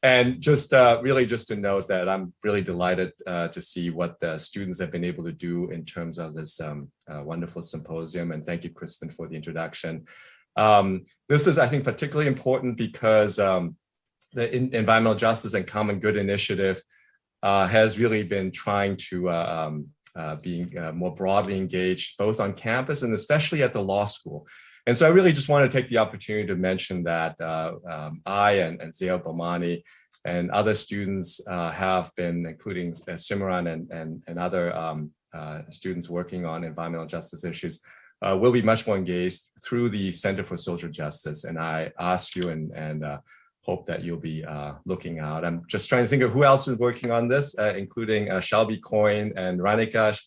And just really just to note that I'm really delighted to see what the students have been able to do in terms of this wonderful symposium. And thank you, Kristen, for the introduction. This is, I think, particularly important because the Environmental Justice and Common Good Initiative has really been trying to be more broadly engaged, both on campus and especially at the law school. And so I really just want to take the opportunity to mention that I and Zia Bomani and other students have been, including Simran and other students working on environmental justice issues, will be much more engaged through the Center for Social Justice. And I ask you and hope that you'll be looking out. I'm just trying to think of who else is working on this, including Shelby Coyne and Ranika.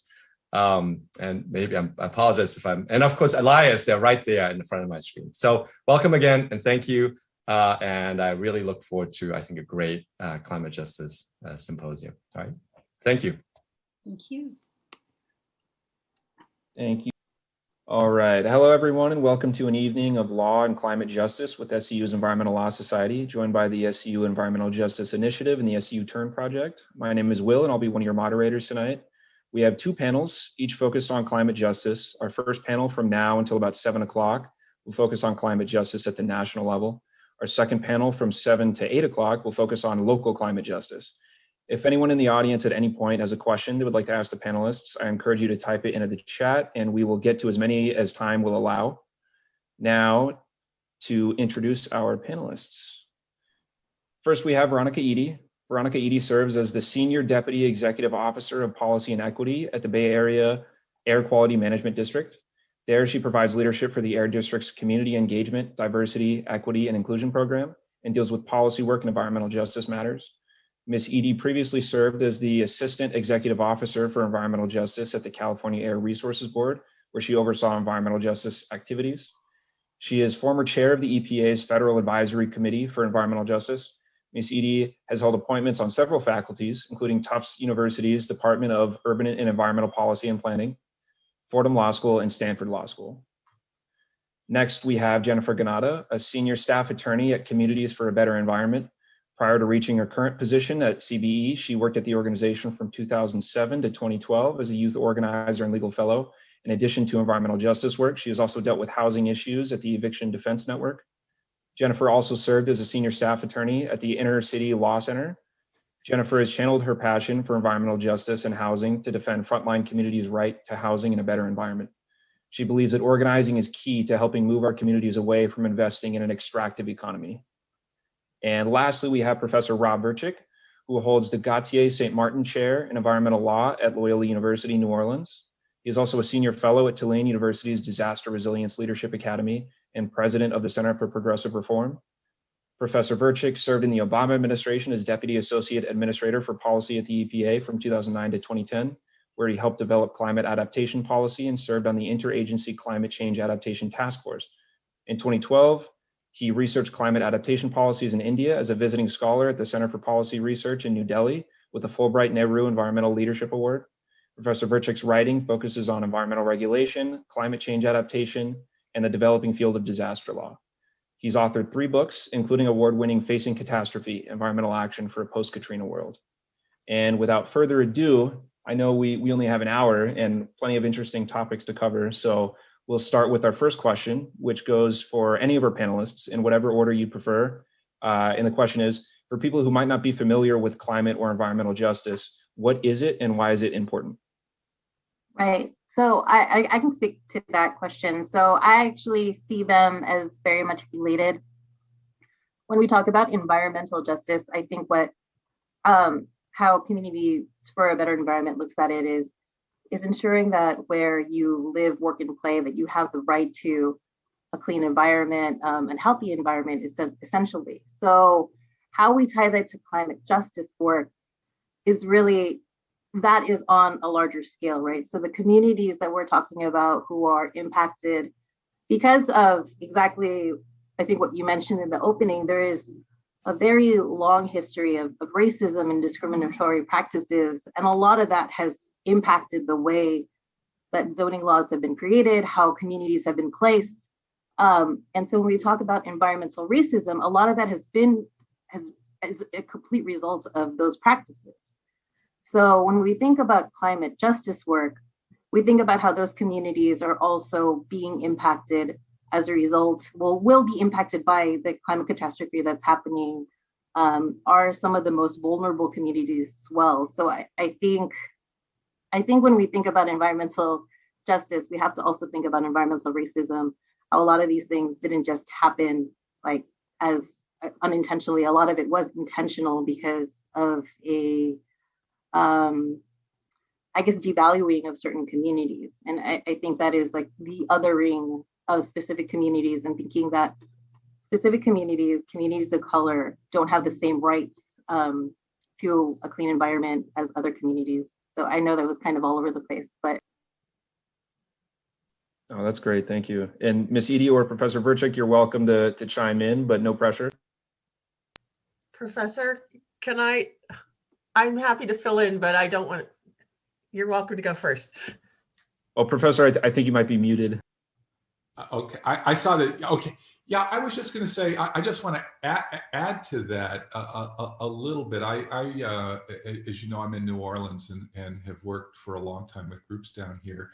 And maybe I apologize if I'm, and of course, Elias, they're right there in the front of my screen. So welcome again and thank you. And I really look forward to, I think, a great climate justice symposium. All right, thank you. Thank you. Thank you. All right, hello everyone and welcome to an evening of law and climate justice with SCU's Environmental Law Society, joined by the SCU Environmental Justice Initiative and the SCU tUrn project. My name is Will and I'll be one of your moderators tonight. We have two panels, each focused on climate justice. Our first panel from now until about 7 o'clock will focus on climate justice at the national level. Our second panel from 7 to 8 o'clock will focus on local climate justice. If anyone in the audience at any point has a question they would like to ask the panelists, I encourage you to type it into the chat and we will get to as many as time will allow. Now to introduce our panelists. First, we have Veronica Eady. Veronica Eady serves as the Senior Deputy Executive Officer of Policy and Equity at the Bay Area Air Quality Management District. There, she provides leadership for the Air District's Community Engagement, Diversity, Equity, and Inclusion Program and deals with policy work and environmental justice matters. Ms. Eady previously served as the Assistant Executive Officer for Environmental Justice at the California Air Resources Board, where she oversaw environmental justice activities. She is former chair of the EPA's Federal Advisory Committee for Environmental Justice. Ms. Eady has held appointments on several faculties, including Tufts University's Department of Urban and Environmental Policy and Planning, Fordham Law School, and Stanford Law School. Next, we have Jennifer Ganata, a senior staff attorney at Communities for a Better Environment. Prior to reaching her current position at CBE, she worked at the organization from 2007 to 2012 as a youth organizer and legal fellow. In addition to environmental justice work, she has also dealt with housing issues at the Eviction Defense Network. Jennifer also served as a senior staff attorney at the Inner City Law Center. Jennifer has channeled her passion for environmental justice and housing to defend frontline communities' right to housing in a better environment. She believes that organizing is key to helping move our communities away from investing in an extractive economy. And lastly, we have Professor Rob Verchick, who holds the Gautier St. Martin Chair in Environmental Law at Loyola University, New Orleans. He is also a senior fellow at Tulane University's Disaster Resilience Leadership Academy and president of the Center for Progressive Reform. Professor Verchick served in the Obama administration as Deputy Associate Administrator for Policy at the EPA from 2009 to 2010, where he helped develop climate adaptation policy and served on the Interagency Climate Change Adaptation Task Force. In 2012, he researched climate adaptation policies in India as a visiting scholar at the Center for Policy Research in New Delhi with the Fulbright Nehru Environmental Leadership Award. Professor Verchick's writing focuses on environmental regulation, climate change adaptation, and the developing field of disaster law. He's authored 3 books, including award-winning Facing Catastrophe, Environmental Action for a Post-Katrina World. And without further ado, I know we only have an hour and plenty of interesting topics to cover, so we'll start with our first question, which goes for any of our panelists in whatever order you prefer. And the question is, for people who might not be familiar with climate or environmental justice, what is it and why is it important? Right. So I can speak to that question. So I actually see them as very much related. When we talk about environmental justice, I think how Communities for a Better Environment looks at it is ensuring that where you live, work, and play, that you have the right to a clean environment and healthy environment essentially. So how we tie that to climate justice work is really, that is on a larger scale, right? So the communities that we're talking about who are impacted because of exactly, I think what you mentioned in the opening, there is a very long history of racism and discriminatory practices. And a lot of that has impacted the way that zoning laws have been created, how communities have been placed. And so when we talk about environmental racism, a lot of that has as a complete result of those practices. So when we think about climate justice work, we think about how those communities are also being impacted as a result, will be impacted by the climate catastrophe that's happening, are some of the most vulnerable communities as well. So I think when we think about environmental justice, we have to also think about environmental racism. How a lot of these things didn't just happen like as unintentionally. A lot of it was intentional because of a, I guess, devaluing of certain communities. And I think that is like the othering of specific communities, and thinking that specific communities of color, don't have the same rights to a clean environment as other communities. So I know that was kind of all over the place, but. Oh, that's great. Thank you. And Ms. Edie or Professor Virchik, you're welcome to chime in, but no pressure. Professor, I'm happy to fill in, but I don't want, you're welcome to go first. Oh, Professor, I think you might be muted. Okay, I saw that. Okay, yeah, I was just going to say, I just want to add to that a little bit. I as you know, I'm in New Orleans and have worked for a long time with groups down here.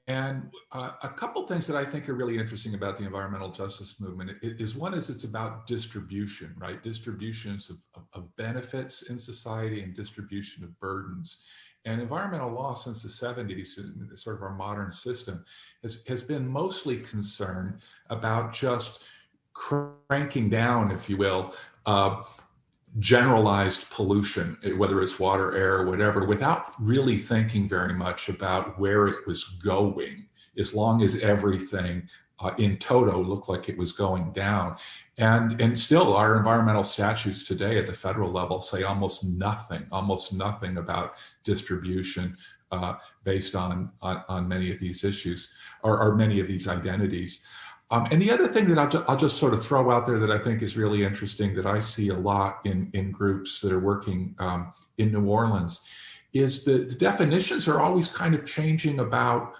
And a couple things that I think are really interesting about the environmental justice movement is one is it's about distribution, right? Distributions of benefits in society and distribution of burdens. And environmental law since the 70s, sort of our modern system, has been mostly concerned about just cranking down, if you will, generalized pollution, whether it's water, air, or whatever, without really thinking very much about where it was going, as long as everything in toto looked like it was going down. And still our environmental statutes today at the federal level say almost nothing about distribution based on many of these issues or many of these identities. And the other thing that I'll just sort of throw out there that I think is really interesting that I see a lot in groups that are working in New Orleans is the definitions are always kind of changing about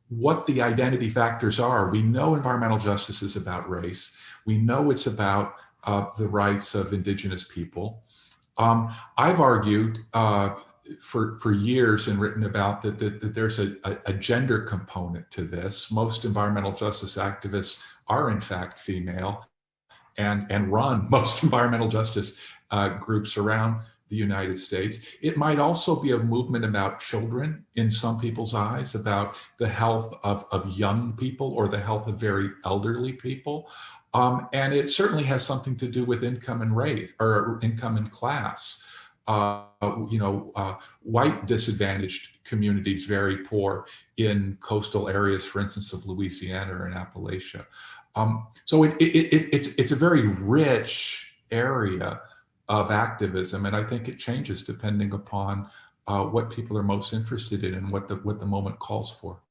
what the identity factors are. We know environmental justice is about race. We know it's about the rights of indigenous people. I've argued for years and written about that there's a gender component to this. Most environmental justice activists are in fact female and run most environmental justice groups around the United States. It might also be a movement about children in some people's eyes, about the health of young people or the health of very elderly people. And it certainly has something to do with income and rate or income and class. White disadvantaged communities, very poor in coastal areas, for instance, of Louisiana or in Appalachia. So it's a very rich area of activism, and I think it changes depending upon what people are most interested in and what the moment calls for.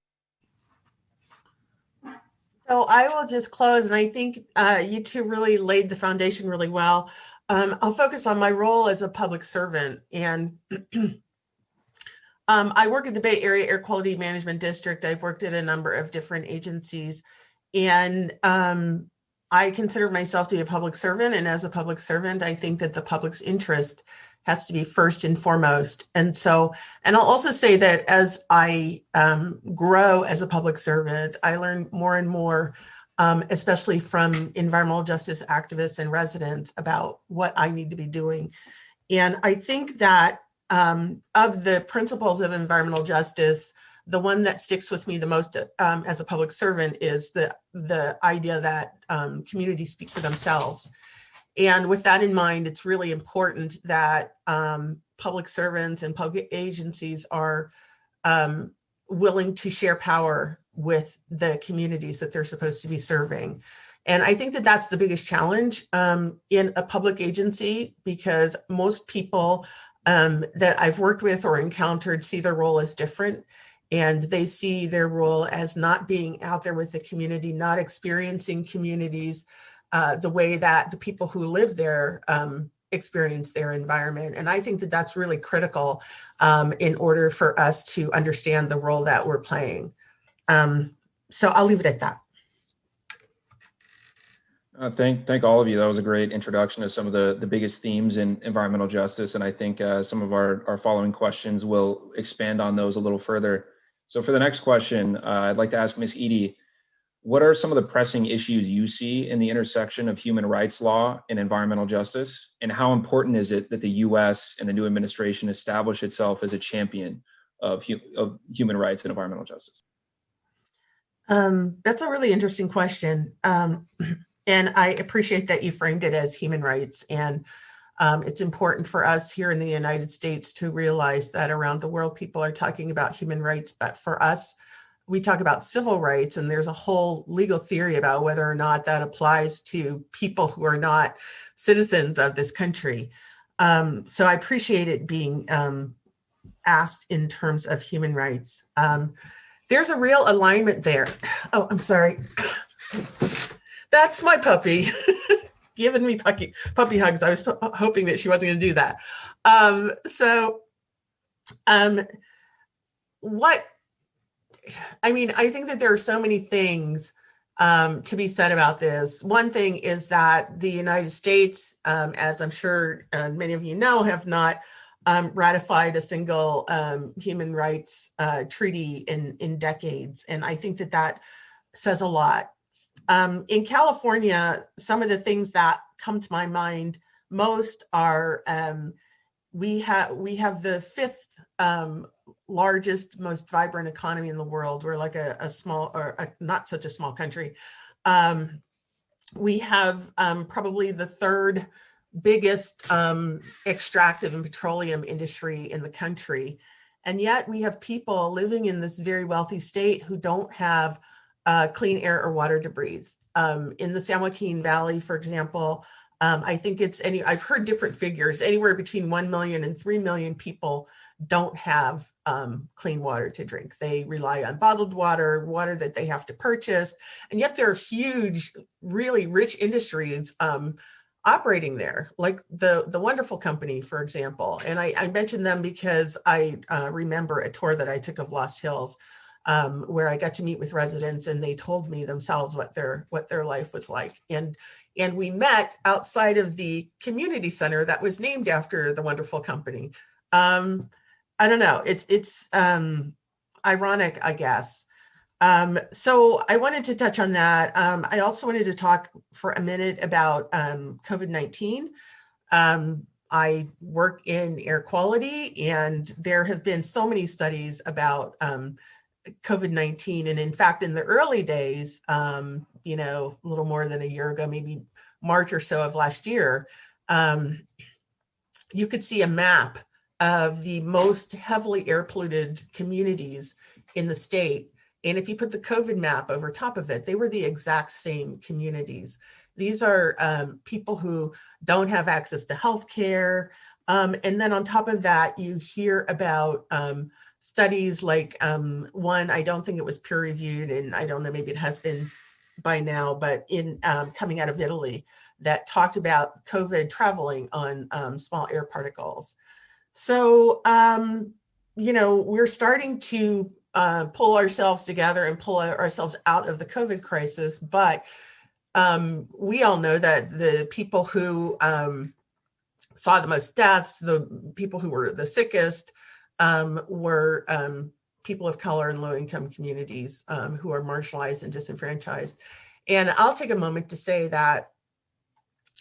So I will just close, and I think you two really laid the foundation really well. I'll focus on my role as a public servant, and I work at the Bay Area Air Quality Management District. I've worked at a number of different agencies, and I consider myself to be a public servant. And as a public servant, I think that the public's interest has to be first and foremost. And I'll also say that as I grow as a public servant, I learn more and more, especially from environmental justice activists and residents, about what I need to be doing. And I think that of the principles of environmental justice, the one that sticks with me the most as a public servant is the idea that communities speak for themselves. And with that in mind, it's really important that public servants and public agencies are willing to share power with the communities that they're supposed to be serving. And I think that that's the biggest challenge in a public agency, because most people that I've worked with or encountered see their role as different. And they see their role as not being out there with the community, not experiencing communities the way that the people who live there experience their environment. And I think that that's really critical in order for us to understand the role that we're playing. So I'll leave it at that. Thank all of you. That was a great introduction to some of the biggest themes in environmental justice. And I think some of our following questions will expand on those a little further. So for the next question, I'd like to ask Ms. Eady, what are some of the pressing issues you see in the intersection of human rights law and environmental justice? And how important is it that the US and the new administration establish itself as a champion of human rights and environmental justice? That's a really interesting question. And I appreciate that you framed it as human rights. And it's important for us here in the United States to realize that around the world, people are talking about human rights. But for us, we talk about civil rights, and there's a whole legal theory about whether or not that applies to people who are not citizens of this country. So I appreciate it being asked in terms of human rights. There's a real alignment there. Oh, I'm sorry. That's my puppy giving me puppy hugs. I was hoping that she wasn't going to do that. I think that there are so many things to be said about this. One thing is that the United States, as I'm sure many of you know, have not ratified a single human rights treaty in decades. And I think that that says a lot. In California, some of the things that come to my mind most are we have the fifth largest, most vibrant economy in the world. We're like a small, or not such a small country. We have probably the third biggest extractive and petroleum industry in the country. And yet we have people living in this very wealthy state who don't have clean air or water to breathe. In the San Joaquin Valley, for example, I think I've heard different figures, anywhere between 1 million and 3 million people don't have clean water to drink. They rely on bottled water that they have to purchase. And yet there are huge, really rich industries operating there, like the Wonderful Company, for example. And I mentioned them because I remember a tour that I took of Lost Hills, where I got to meet with residents, and they told me themselves what their life was like. And we met outside of the community center that was named after the Wonderful Company. I don't know. It's ironic, I guess. So I wanted to touch on that. I also wanted to talk for a minute about COVID-19. I work in air quality, and there have been so many studies about COVID-19. And in fact, in the early days, a little more than a year ago, maybe March or so of last year, you could see a map of the most heavily air polluted communities in the state. And if you put the COVID map over top of it, they were the exact same communities. These are people who don't have access to healthcare. And then on top of that, you hear about studies like one, I don't think it was peer reviewed, and I don't know, maybe it has been by now, but in coming out of Italy, that talked about COVID traveling on small air particles. So, we're starting to pull ourselves together and pull ourselves out of the COVID crisis. But we all know that the people who saw the most deaths, the people who were the sickest, were people of color and low-income communities who are marginalized and disenfranchised. And I'll take a moment to say that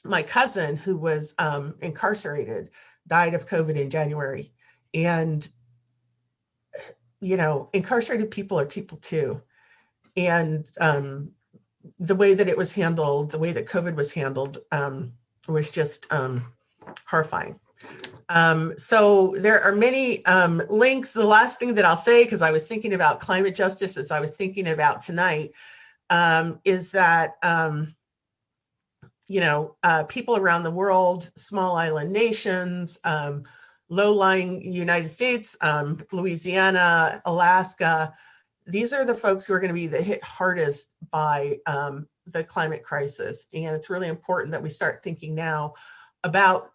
my cousin, who was incarcerated, died of COVID in January. And, incarcerated people are people too. And the way that it was handled, the way that COVID was handled was just horrifying. So there are many links. The last thing that I'll say, because I was thinking about climate justice as I was thinking about tonight, is that, people around the world, small island nations, low-lying United States, Louisiana, Alaska, these are the folks who are going to be hit hardest by the climate crisis. And it's really important that we start thinking now about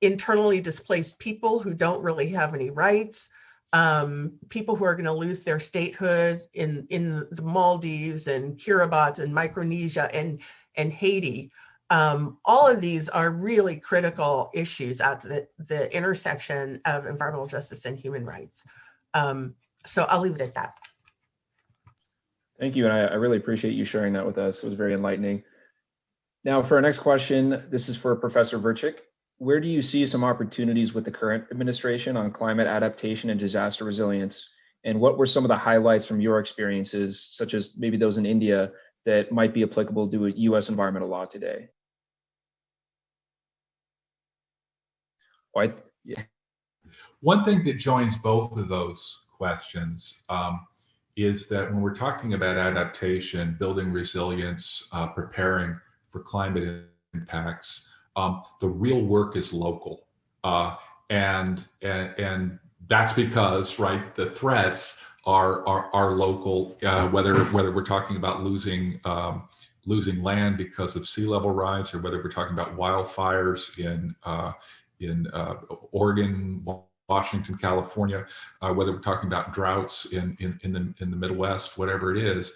internally displaced people who don't really have any rights, people who are going to lose their statehood in the Maldives and Kiribati and Micronesia, and Haiti. All of these are really critical issues at the intersection of environmental justice and human rights. So I'll leave it at that. Thank you, and I really appreciate you sharing that with us. It was very enlightening. Now, for our next question, this is for Professor Virchik. Where do you see some opportunities with the current administration on climate adaptation and disaster resilience? And what were some of the highlights from your experiences, such as maybe those in India, that might be applicable to U.S. environmental law today? One thing that joins both of those questions is that when we're talking about adaptation, building resilience, preparing for climate impacts, the real work is local. And that's because, right, the threats are local, whether we're talking about losing land because of sea level rise, or whether we're talking about wildfires in Oregon, Washington, California, whether we're talking about droughts in the Midwest, whatever it is.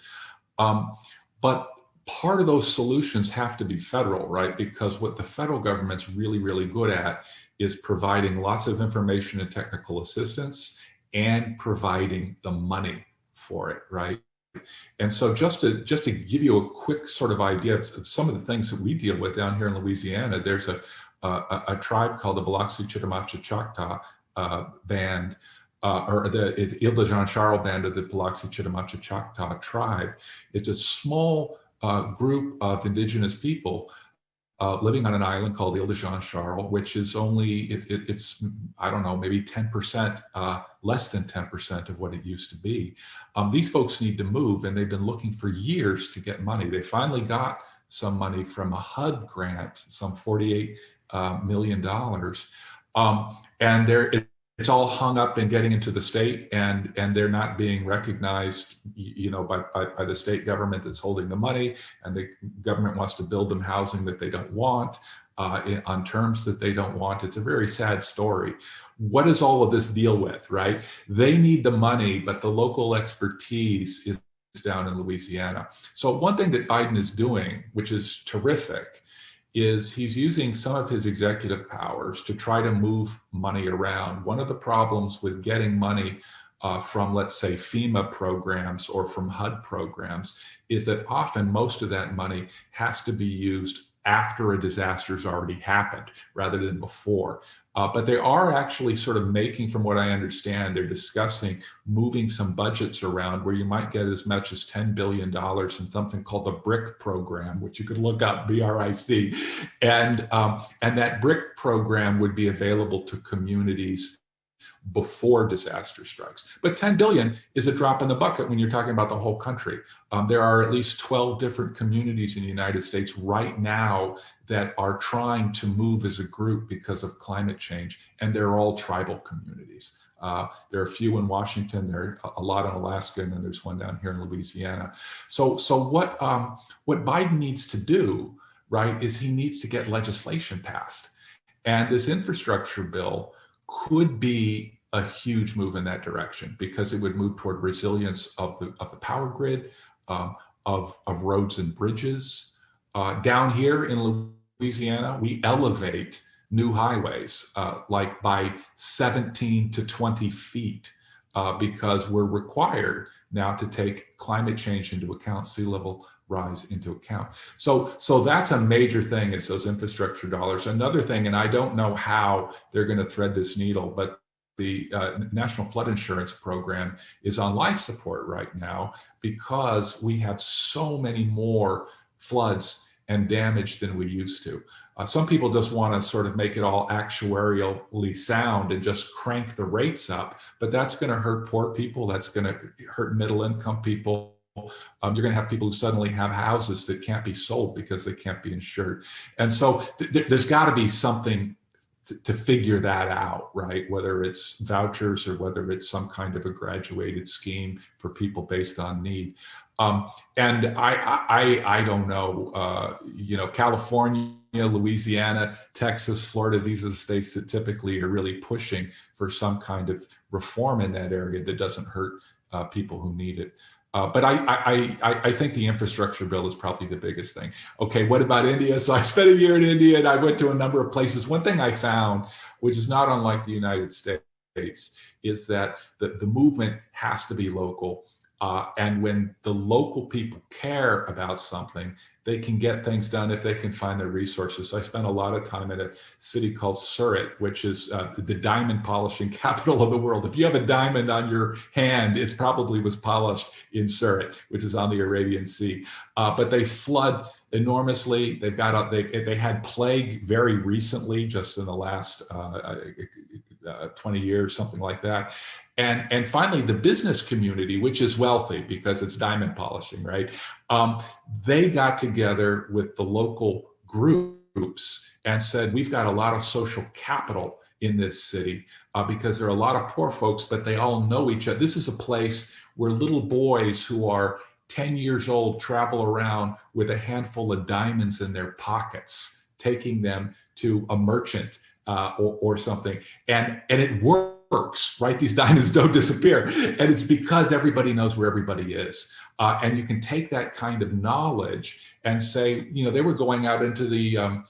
But part of those solutions have to be federal, right? Because what the federal government's really, really good at is providing lots of information and technical assistance and providing the money for it, right? And so just to give you a quick sort of idea of some of the things that we deal with down here in Louisiana, there's a tribe called the Biloxi Chitimacha Choctaw band, or the Ile de Jean Charles band of the Biloxi Chitimacha Choctaw tribe. It's a small group of indigenous people living on an island called Ile de Jean Charles, which is only, it's I don't know, maybe 10%, less than 10% of what it used to be. These folks need to move, and they've been looking for years to get money. They finally got some money from a HUD grant, some $48 million. And it's all hung up in getting into the state, and they're not being recognized, you know, by the state government that's holding the money, and the government wants to build them housing that they don't want on terms that they don't want. It's a very sad story. What does all of this deal with, right? They need the money, but the local expertise is down in Louisiana. So one thing that Biden is doing, which is terrific, is he's using some of his executive powers to try to move money around. One of the problems with getting money from, let's say, FEMA programs or from HUD programs is that often most of that money has to be used after a disaster's already happened rather than before. But they are actually sort of making, from what I understand, they're discussing moving some budgets around where you might get as much as $10 billion in something called the BRIC program, which you could look up, BRIC. And that BRIC program would be available to communities before disaster strikes. But 10 billion is a drop in the bucket when you're talking about the whole country. There are at least 12 different communities in the United States right now that are trying to move as a group because of climate change, and they're all tribal communities. There are a few in Washington, there are a lot in Alaska, and then there's one down here in Louisiana. So what Biden needs to do, right, is he needs to get legislation passed. And this infrastructure bill could be a huge move in that direction, because it would move toward resilience of the power grid, of roads and bridges. Down here in Louisiana, we elevate new highways like by 17 to 20 feet because we're required now to take climate change into account, sea level rise into account. So that's a major thing, is those infrastructure dollars. Another thing, and I don't know how they're going to thread this needle, but the National Flood Insurance Program is on life support right now because we have so many more floods and damage than we used to. Some people just want to sort of make it all actuarially sound and just crank the rates up, but that's going to hurt poor people. That's going to hurt middle income people. You're going to have people who suddenly have houses that can't be sold because they can't be insured. And so there's got to be something to figure that out, right? Whether it's vouchers or whether it's some kind of a graduated scheme for people based on need. And I don't know, you know, California, Louisiana, Texas, Florida, these are the states that typically are really pushing for some kind of reform in that area that doesn't hurt people who need it. But I think the infrastructure bill is probably the biggest thing. Okay, what about India? So I spent a year in India and I went to a number of places. One thing I found, which is not unlike the United States, is that the movement has to be local. And when the local people care about something, they can get things done if they can find the resources. So I spent a lot of time in a city called Surat, which is the diamond polishing capital of the world. If you have a diamond on your hand, it probably was polished in Surat, which is on the Arabian Sea. But they flood enormously. They had plague very recently, just in the last 20 years, something like that. And finally, the business community, which is wealthy because it's diamond polishing, right? They got together with the local groups and said, we've got a lot of social capital in this city because there are a lot of poor folks, but they all know each other. This is a place where little boys who are 10 years old travel around with a handful of diamonds in their pockets, taking them to a merchant or something. And it works, right? These diamonds don't disappear. And it's because everybody knows where everybody is. And you can take that kind of knowledge and say, they were going out into the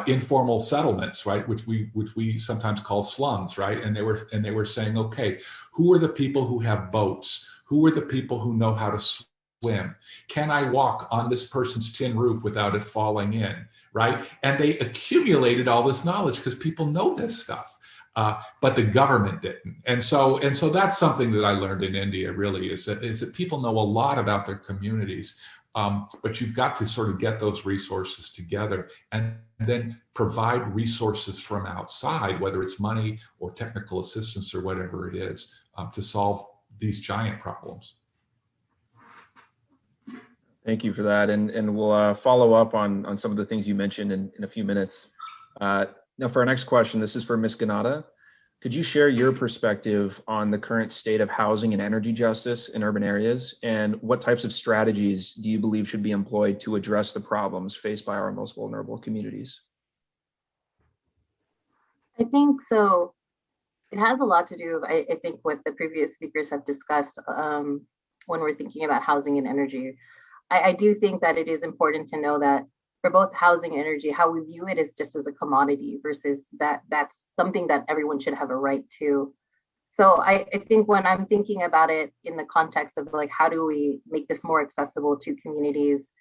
informal settlements, right? Which we sometimes call slums, right? And they were saying, okay, who are the people who have boats? Who are the people who know how to swim? Can I walk on this person's tin roof without it falling in, right? And they accumulated all this knowledge because people know this stuff. But the government didn't. And so that's something that I learned in India, really, is that people know a lot about their communities, but you've got to sort of get those resources together and then provide resources from outside, whether it's money or technical assistance or whatever it is, to solve these giant problems. Thank you for that. And we'll follow up on some of the things you mentioned in a few minutes. Now for our next question, this is for Ms. Ganata. Could you share your perspective on the current state of housing and energy justice in urban areas? And what types of strategies do you believe should be employed to address the problems faced by our most vulnerable communities? I think so. It has a lot to do, I think, what the previous speakers have discussed when we're thinking about housing and energy. I do think that it is important to know that for both housing and energy, how we view it is just as a commodity versus that's something that everyone should have a right to. So I think when I'm thinking about it in the context of like, how do we make this more accessible to communities?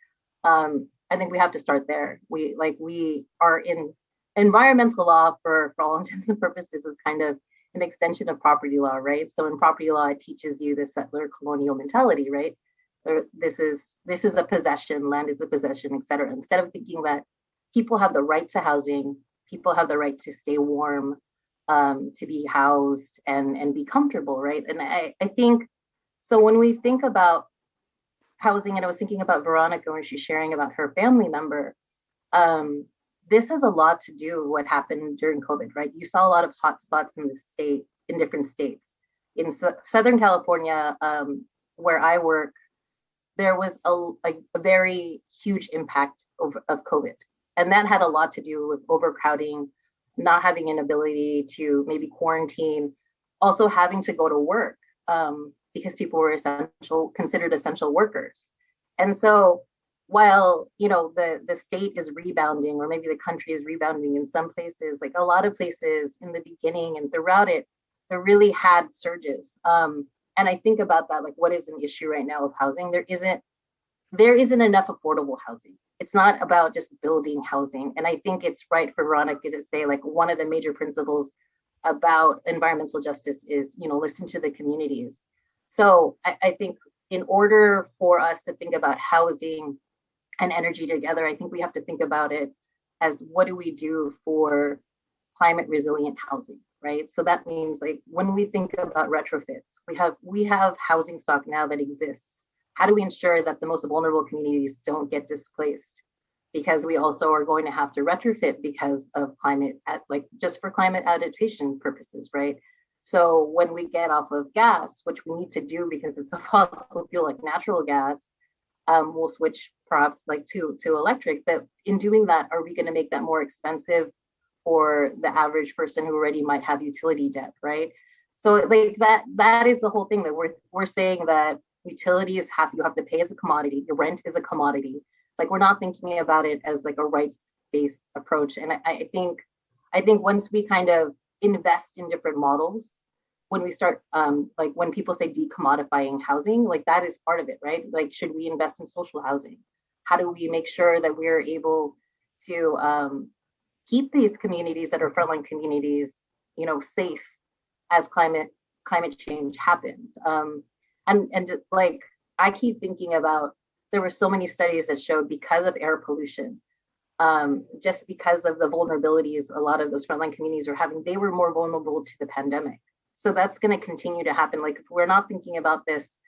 I think we have to start there. We are in environmental law for all intents and purposes is kind of an extension of property law, right? So in property law, it teaches you the settler colonial mentality, right? This is a possession, land is a possession, et cetera. Instead of thinking that people have the right to housing, people have the right to stay warm, to be housed and be comfortable, right? And I think, so when we think about housing, and I was thinking about Veronica when she's sharing about her family member, this has a lot to do with what happened during COVID, right? You saw a lot of hotspots in the state, in different states. In Southern California, where I work, there was a very huge impact of COVID. And that had a lot to do with overcrowding, not having an ability to maybe quarantine, also having to go to work because people were considered essential workers. And so while, the state is rebounding, or maybe the country is rebounding in some places, like a lot of places in the beginning and throughout it, there really had surges. And I think about that, like, what is an issue right now of housing? There isn't enough affordable housing. It's not about just building housing. And I think it's right for Veronica to say, like, one of the major principles about environmental justice is, listen to the communities. So I think in order for us to think about housing and energy together, I think we have to think about it as, what do we do for climate resilient housing, right? So that means, like, when we think about retrofits, we have housing stock now that exists. How do we ensure that the most vulnerable communities don't get displaced? Because we also are going to have to retrofit because of just for climate adaptation purposes, right? So when we get off of gas, which we need to do because it's a fossil fuel like natural gas, we'll switch perhaps to electric. But in doing that, are we going to make that more expensive for the average person who already might have utility debt, right? So that is the whole thing, that we're saying that utilities you have to pay as a commodity, your rent is a commodity. Like, we're not thinking about it as like a rights-based approach. And I think once we kind of invest in different models, when we start, like when people say decommodifying housing, like that is part of it, right? Like, should we invest in social housing? How do we make sure that we're able to keep these communities that are frontline communities, you know, safe as climate change happens? And like, I keep thinking about, there were so many studies that showed because of air pollution, just because of the vulnerabilities a lot of those frontline communities are having, they were more vulnerable to the pandemic. So that's going to continue to happen. Like, if we're not thinking about this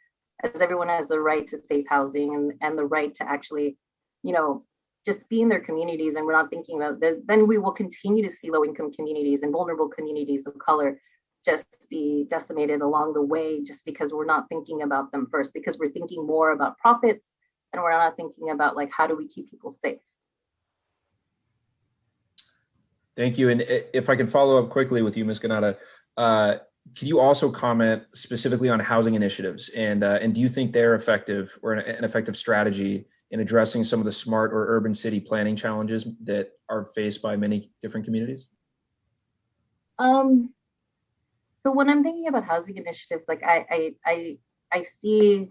as everyone has the right to safe housing and the right to actually, you know, just be in their communities, and we're not thinking about that, then we will continue to see low-income communities and vulnerable communities of color just be decimated along the way, just because we're not thinking about them first, because we're thinking more about profits and we're not thinking about, like, how do we keep people safe? Thank you. And if I can follow up quickly with you, Ms. Ganata, can you also comment specifically on housing initiatives, and do you think they're effective, or an effective strategy in addressing some of the smart or urban city planning challenges that are faced by many different communities? So when I'm thinking about housing initiatives, like I see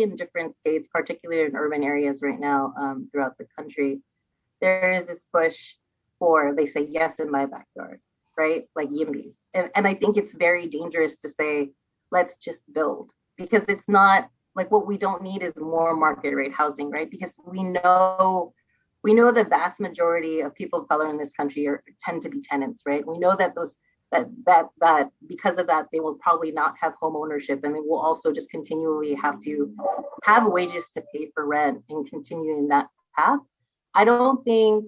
in different states, particularly in urban areas right now, throughout the country, there is this push for, they say, yes in my backyard, right? Like YIMBYs. And I think it's very dangerous to say, let's just build, because it's not, like, what we don't need is more market rate housing, right? Because we know the vast majority of people of color in this country tend to be tenants, right? We know that that because of that, they will probably not have home ownership, and they will also just continually have to have wages to pay for rent and continue in that path. I don't think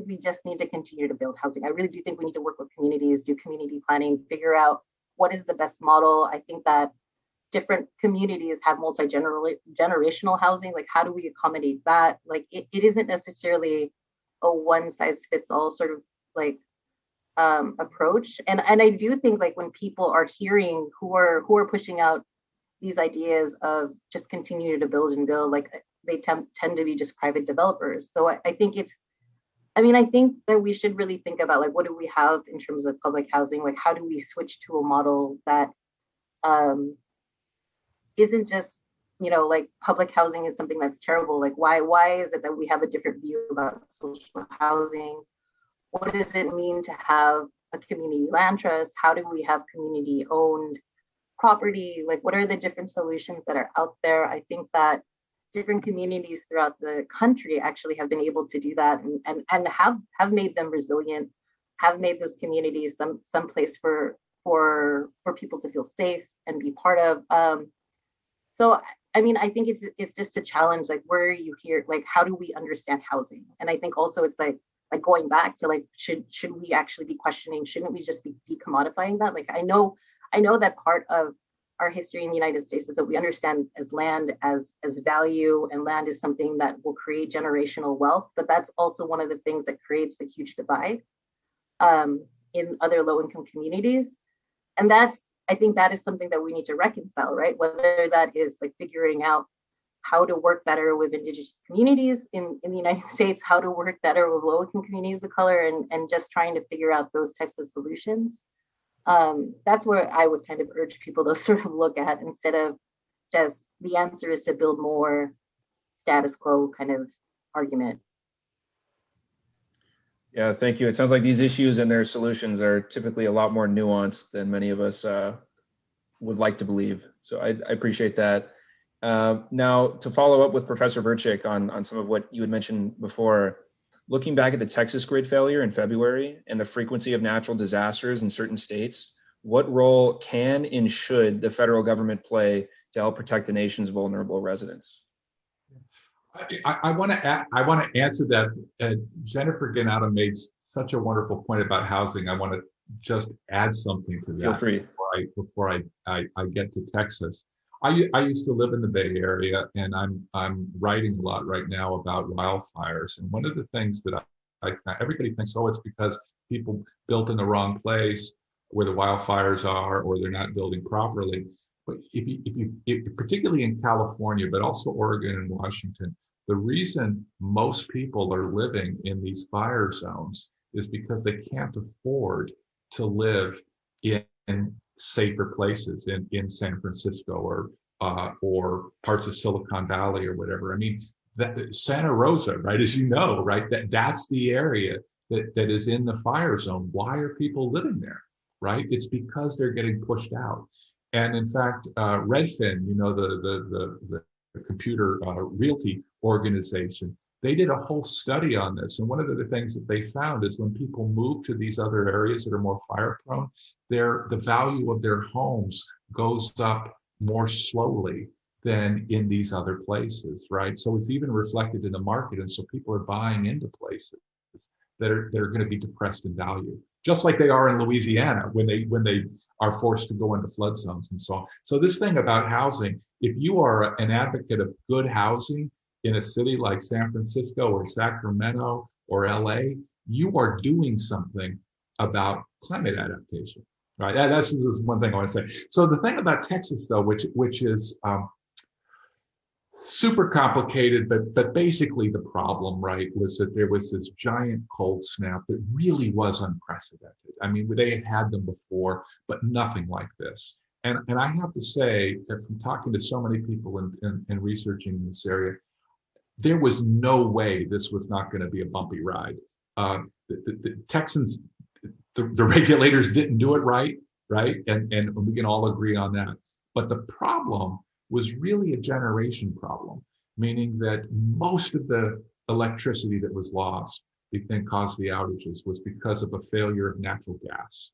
we just need to continue to build housing. I really do think we need to work with communities, do community planning, figure out what is the best model. I think that different communities have multi-generational housing. Like, how do we accommodate that? Like, it isn't necessarily a one-size-fits-all sort of like approach. And I do think, like, when people are hearing who are pushing out these ideas of just continue to build and build, like, they tend to be just private developers. So I think I think that we should really think about, like, what do we have in terms of public housing? Like, how do we switch to a model that isn't just, you know, like, public housing is something that's terrible. Like, why is it that we have a different view about social housing? What does it mean to have a community land trust? How do we have community owned property? Like, what are the different solutions that are out there? I think that different communities throughout the country actually have been able to do that, and have made them resilient, have made those communities some place for people to feel safe and be part of. So I mean, I think it's just a challenge. Like, where are you here? Like, how do we understand housing? And I think also it's like going back to, like, should we actually be questioning? Shouldn't we just be decommodifying that? Like, I know that part of our history in the United States is that we understand as land as value, and land is something that will create generational wealth. But that's also one of the things that creates a huge divide in other low-income communities. And I think that is something that we need to reconcile, right? Whether that is like figuring out how to work better with Indigenous communities in the United States, how to work better with low-income communities of color, and just trying to figure out those types of solutions. That's where I would kind of urge people to sort of look at, instead of just the answer is to build more status quo kind of argument. Yeah, thank you. It sounds like these issues and their solutions are typically a lot more nuanced than many of us would like to believe. So I appreciate that. Now, to follow up with Professor Verchick on some of what you had mentioned before, looking back at the Texas grid failure in February and the frequency of natural disasters in certain states, what role can and should the federal government play to help protect the nation's vulnerable residents? I want to answer that. Jennifer Ganata made such a wonderful point about housing. I want to just add something to that. Feel free. Before I get to Texas. I used to live in the Bay Area, and I'm writing a lot right now about wildfires. And one of the things that everybody thinks, oh, it's because people built in the wrong place where the wildfires are, or they're not building properly. But if particularly in California, but also Oregon and Washington, the reason most people are living in these fire zones is because they can't afford to live in safer places in San Francisco or parts of Silicon Valley or whatever. I mean, Santa Rosa, right? As you know, right? That's the area that is in the fire zone. Why are people living there, right? It's because they're getting pushed out. And in fact, Redfin, you know, the computer realty organization, they did a whole study on this. And one of the things that they found is when people move to these other areas that are more fire prone, the value of their homes goes up more slowly than in these other places, right? So it's even reflected in the market. And so people are buying into places that are going to be depressed in value, just like they are in Louisiana when they are forced to go into flood zones and so on. So this thing about housing, if you are an advocate of good housing in a city like San Francisco or Sacramento or LA, you are doing something about climate adaptation, right? That's just one thing I want to say. So the thing about Texas, though, which is super complicated, but basically the problem, right, was that there was this giant cold snap that really was unprecedented. I mean, they had them before, but nothing like this. And I have to say that from talking to so many people and researching this area, there was no way this was not going to be a bumpy ride. The Texans, the regulators didn't do it right? And we can all agree on that. But the problem was really a generation problem, meaning that most of the electricity that was lost and caused the outages was because of a failure of natural gas.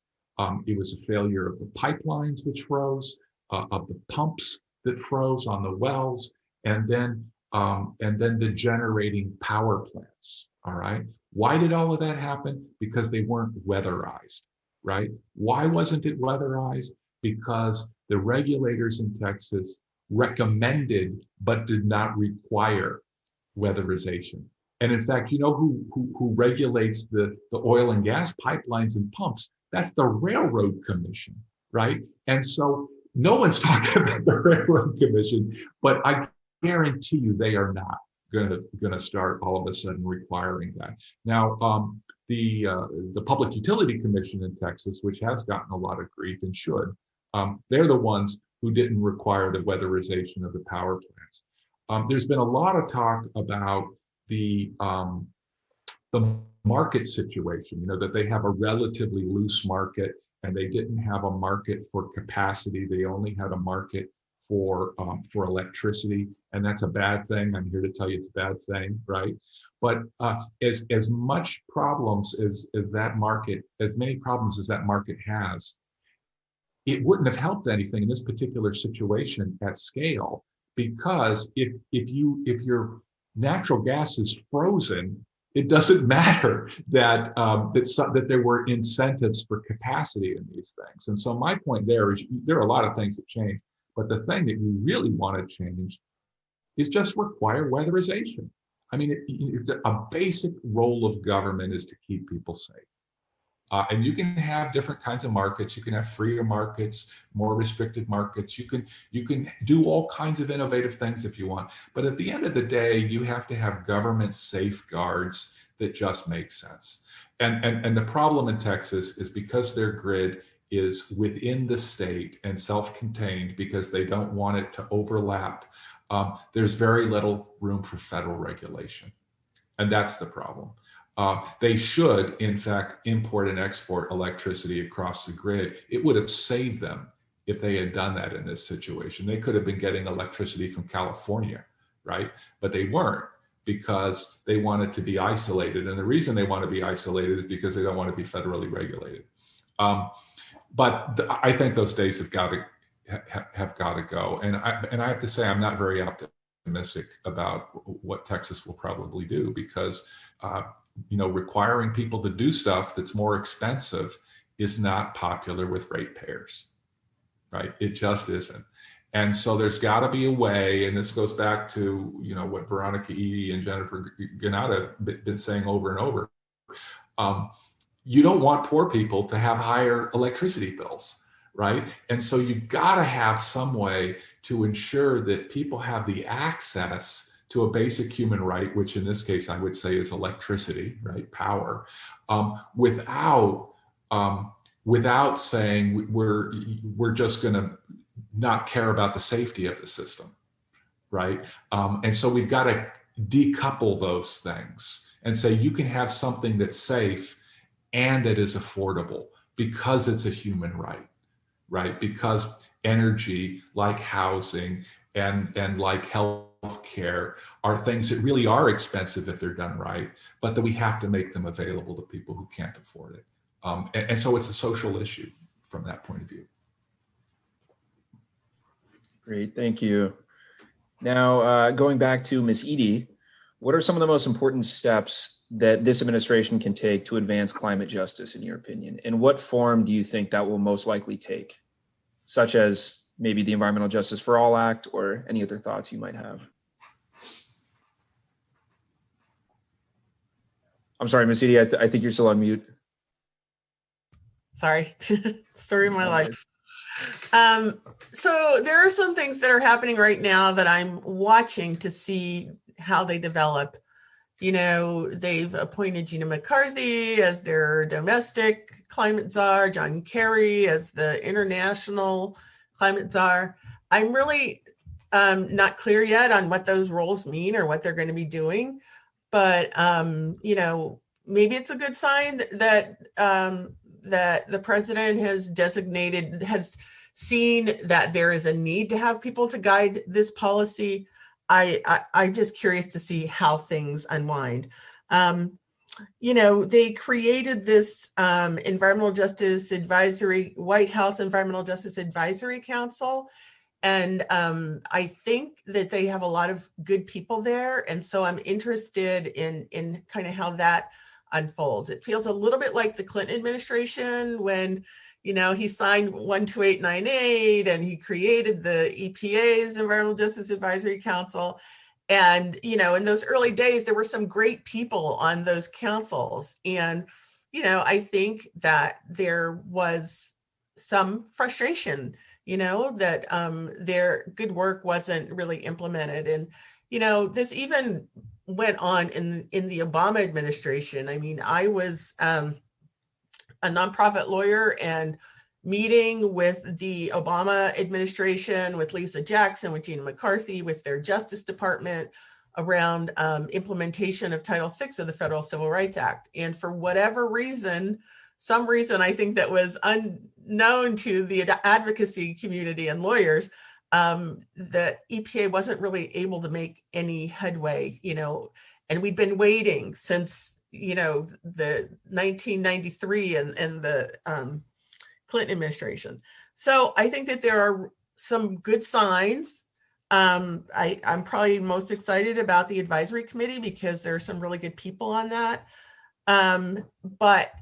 It was a failure of the pipelines which froze, of the pumps that froze on the wells, and then the generating power plants. All right. Why did all of that happen? Because they weren't weatherized, right? Why wasn't it weatherized? Because the regulators in Texas recommended but did not require weatherization. And in fact, you know who regulates the oil and gas pipelines and pumps? That's the Railroad Commission, right? And so no one's talking about the Railroad Commission, but I guarantee you they are not going to start all of a sudden requiring that. Now, the Public Utility Commission in Texas, which has gotten a lot of grief and should, they're the ones who didn't require the weatherization of the power plants. There's been a lot of talk about the market situation, you know, that they have a relatively loose market and they didn't have a market for capacity. They only had a market for electricity, and that's a bad thing. I'm here to tell you it's a bad thing, right? But as much problems as that market, as many problems as that market has, it wouldn't have helped anything in this particular situation at scale, because if your natural gas is frozen, it doesn't matter that there were incentives for capacity in these things. And so my point there is there are a lot of things that change, but the thing that you really want to change is just require weatherization. I mean, a basic role of government is to keep people safe. And you can have different kinds of markets. You can have freer markets, more restricted markets. You can do all kinds of innovative things if you want. But at the end of the day, you have to have government safeguards that just make sense. And the problem in Texas is because their grid is within the state and self-contained because they don't want it to overlap. There's very little room for federal regulation. And that's the problem. They should, in fact, import and export electricity across the grid. It would have saved them if they had done that in this situation. They could have been getting electricity from California, right? But they weren't, because they wanted to be isolated. And the reason they want to be isolated is because they don't want to be federally regulated. But I think those days have got to go. And I have to say, I'm not very optimistic about what Texas will probably do, because requiring people to do stuff that's more expensive is not popular with ratepayers, right? It just isn't. And so there's got to be a way, and this goes back to what Veronica Eady and Jennifer Granata have been saying over and over. You don't want poor people to have higher electricity bills, right? And so you've got to have some way to ensure that people have the access to a basic human right, which in this case I would say is electricity, right, power, without saying we're just going to not care about the safety of the system, right? And so we've got to decouple those things and say you can have something that's safe and that is affordable because it's a human right, right? Because energy, like housing and like health care, are things that really are expensive if they're done right, but that we have to make them available to people who can't afford it. And so it's a social issue from that point of view. Great, thank you. Now, going back to Ms. Edie, what are some of the most important steps that this administration can take to advance climate justice, in your opinion? And what form do you think that will most likely take, such as maybe the Environmental Justice for All Act or any other thoughts you might have? I'm sorry, Ms. Edie, I think you're still on mute. Sorry, story of my life. So there are some things that are happening right now that I'm watching to see how they develop. You know, they've appointed Gina McCarthy as their domestic climate czar, John Kerry as the international climate czar. I'm really not clear yet on what those roles mean or what they're going to be doing. But, you know, maybe it's a good sign that that the president has seen that there is a need to have people to guide this policy. I'm just curious to see how things unwind. You know, they created this Environmental Justice Advisory, White House Environmental Justice Advisory Council. And I think that they have a lot of good people there. And so I'm interested in kind of how that unfolds. It feels a little bit like the Clinton administration when, you know, he signed 12898 and he created the EPA's Environmental Justice Advisory Council. And, you know, in those early days, there were some great people on those councils. And, you know, I think that there was some frustration, you know, that their good work wasn't really implemented. And, you know, this even went on in the Obama administration. I mean, I was a nonprofit lawyer and meeting with the Obama administration, with Lisa Jackson, with Gina McCarthy, with their Justice Department around implementation of Title VI of the Federal Civil Rights Act. And for whatever reason, some reason I think that was unknown to the advocacy community and lawyers, that EPA wasn't really able to make any headway, you know, and we'd been waiting since, you know, the 1993 and the Clinton administration. So I think that there are some good signs. I'm probably most excited about the advisory committee because there are some really good people on that. But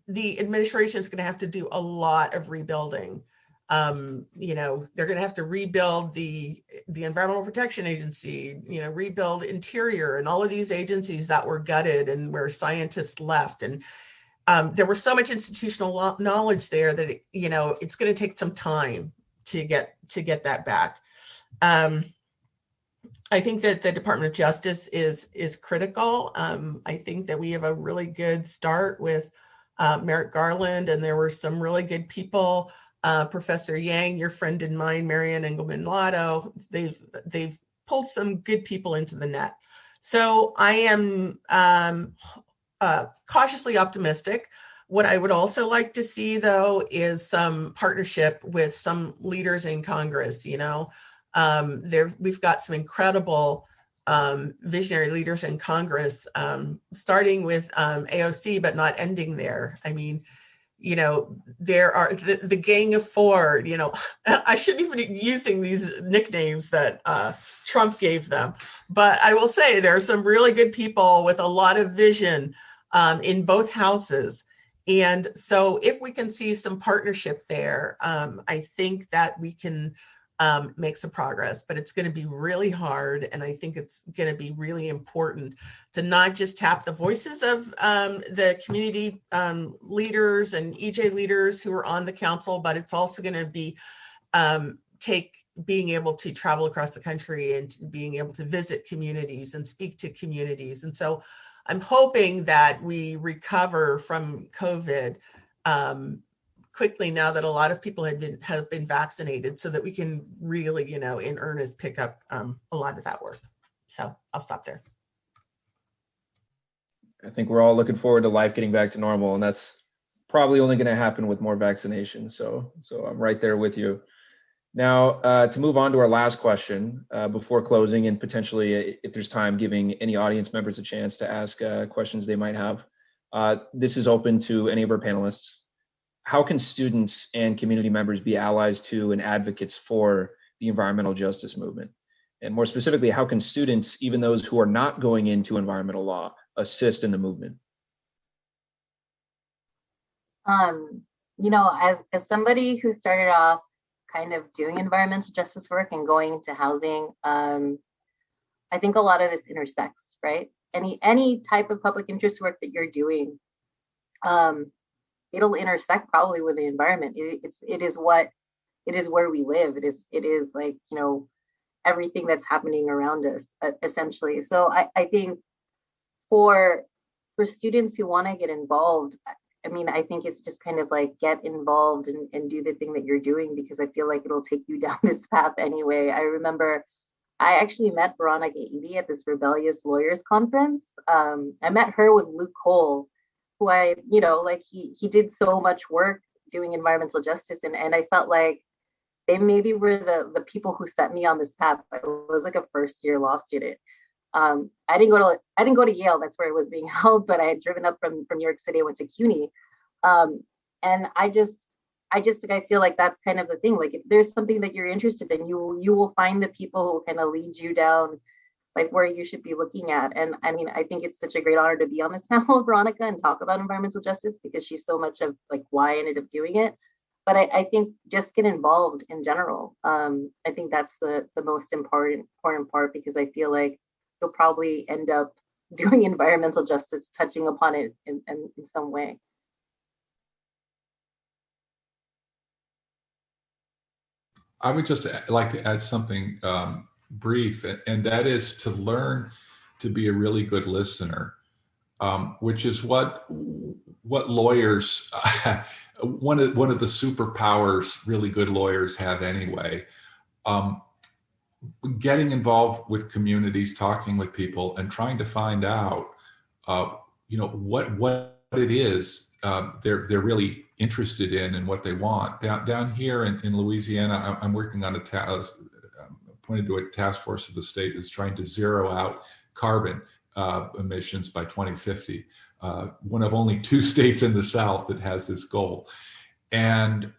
the administration is going to have to do a lot of rebuilding. You know, they're going to have to rebuild the Environmental Protection Agency, you know, rebuild Interior and all of these agencies that were gutted and where scientists left. And there was so much institutional knowledge there that, you know, it's going to take some time to get that back. I think that the Department of Justice is critical. I think that we have a really good start with Merrick Garland, and there were some really good people. Professor Yang, your friend and mine, Marianne Engelman Lotto, they've pulled some good people into the net. So I am cautiously optimistic. What I would also like to see, though, is some partnership with some leaders in Congress. You know, we've got some incredible visionary leaders in Congress, starting with AOC, but not ending there. I mean, you know, there are the Gang of Four, you know, I shouldn't even be using these nicknames that Trump gave them, but I will say there are some really good people with a lot of vision in both houses. And so if we can see some partnership there, I think that we can make some progress, but it's going to be really hard. And I think it's going to be really important to not just tap the voices of the community leaders and EJ leaders who are on the council, but it's also going to be being able to travel across the country and being able to visit communities and speak to communities. And so I'm hoping that we recover from COVID quickly now that a lot of people have been vaccinated, so that we can really, in earnest pick up a lot of that work. So I'll stop there. I think we're all looking forward to life getting back to normal, and that's probably only going to happen with more vaccinations. So I'm right there with you. Now, to move on to our last question before closing, and potentially, if there's time, giving any audience members a chance to ask questions they might have. This is open to any of our panelists. How can students and community members be allies to and advocates for the environmental justice movement? And more specifically, how can students, even those who are not going into environmental law, assist in the movement? As somebody who started off kind of doing environmental justice work and going into housing, I think a lot of this intersects, right? Any type of public interest work that you're doing, it'll intersect probably with the environment. It is where we live. It is like, everything that's happening around us, essentially. So I think for students who want to get involved, I think it's just kind of like get involved and do the thing that you're doing, because I feel like it'll take you down this path anyway. I remember I actually met Veronica Eady at this Rebellious Lawyers Conference. I met her with Luke Cole, who he did so much work doing environmental justice. And I felt like they maybe were the people who set me on this path. I was like a first-year law student. I didn't go to Yale, that's where it was being held, but I had driven up from New York City. I went to CUNY. And I feel like that's kind of the thing. Like, if there's something that you're interested in, you will find the people who kind of lead you down like where you should be looking at. And I think it's such a great honor to be on this panel with Veronica and talk about environmental justice, because she's so much of like why I ended up doing it. But I think just get involved in general. I think that's the most important part, because I feel like you'll probably end up doing environmental justice, touching upon it in some way. I would just like to add something brief, and that is to learn to be a really good listener, which is what lawyers, one of the superpowers really good lawyers have anyway. Getting involved with communities, talking with people, and trying to find out, what it is they're really interested in and what they want. Down here in Louisiana, I'm working on appointed to a task force of the state that's trying to zero out carbon emissions by 2050. One of only 2 states in the South that has this goal. And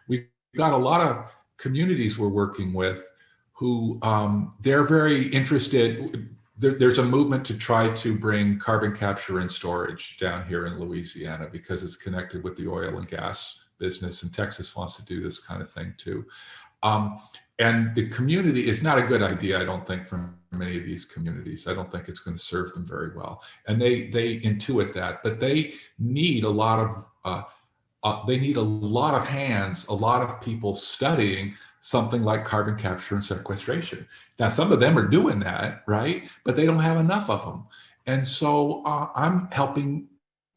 we've got a lot of communities we're working with who they're very interested. There's a movement to try to bring carbon capture and storage down here in Louisiana, because it's connected with the oil and gas business, and Texas wants to do this kind of thing too. And the community is not a good idea, I don't think, from many of these communities. I don't think it's going to serve them very well. And they intuit that, but they need a lot of hands, a lot of people studying something like carbon capture and sequestration. Now, some of them are doing that, right? But they don't have enough of them. And so I'm helping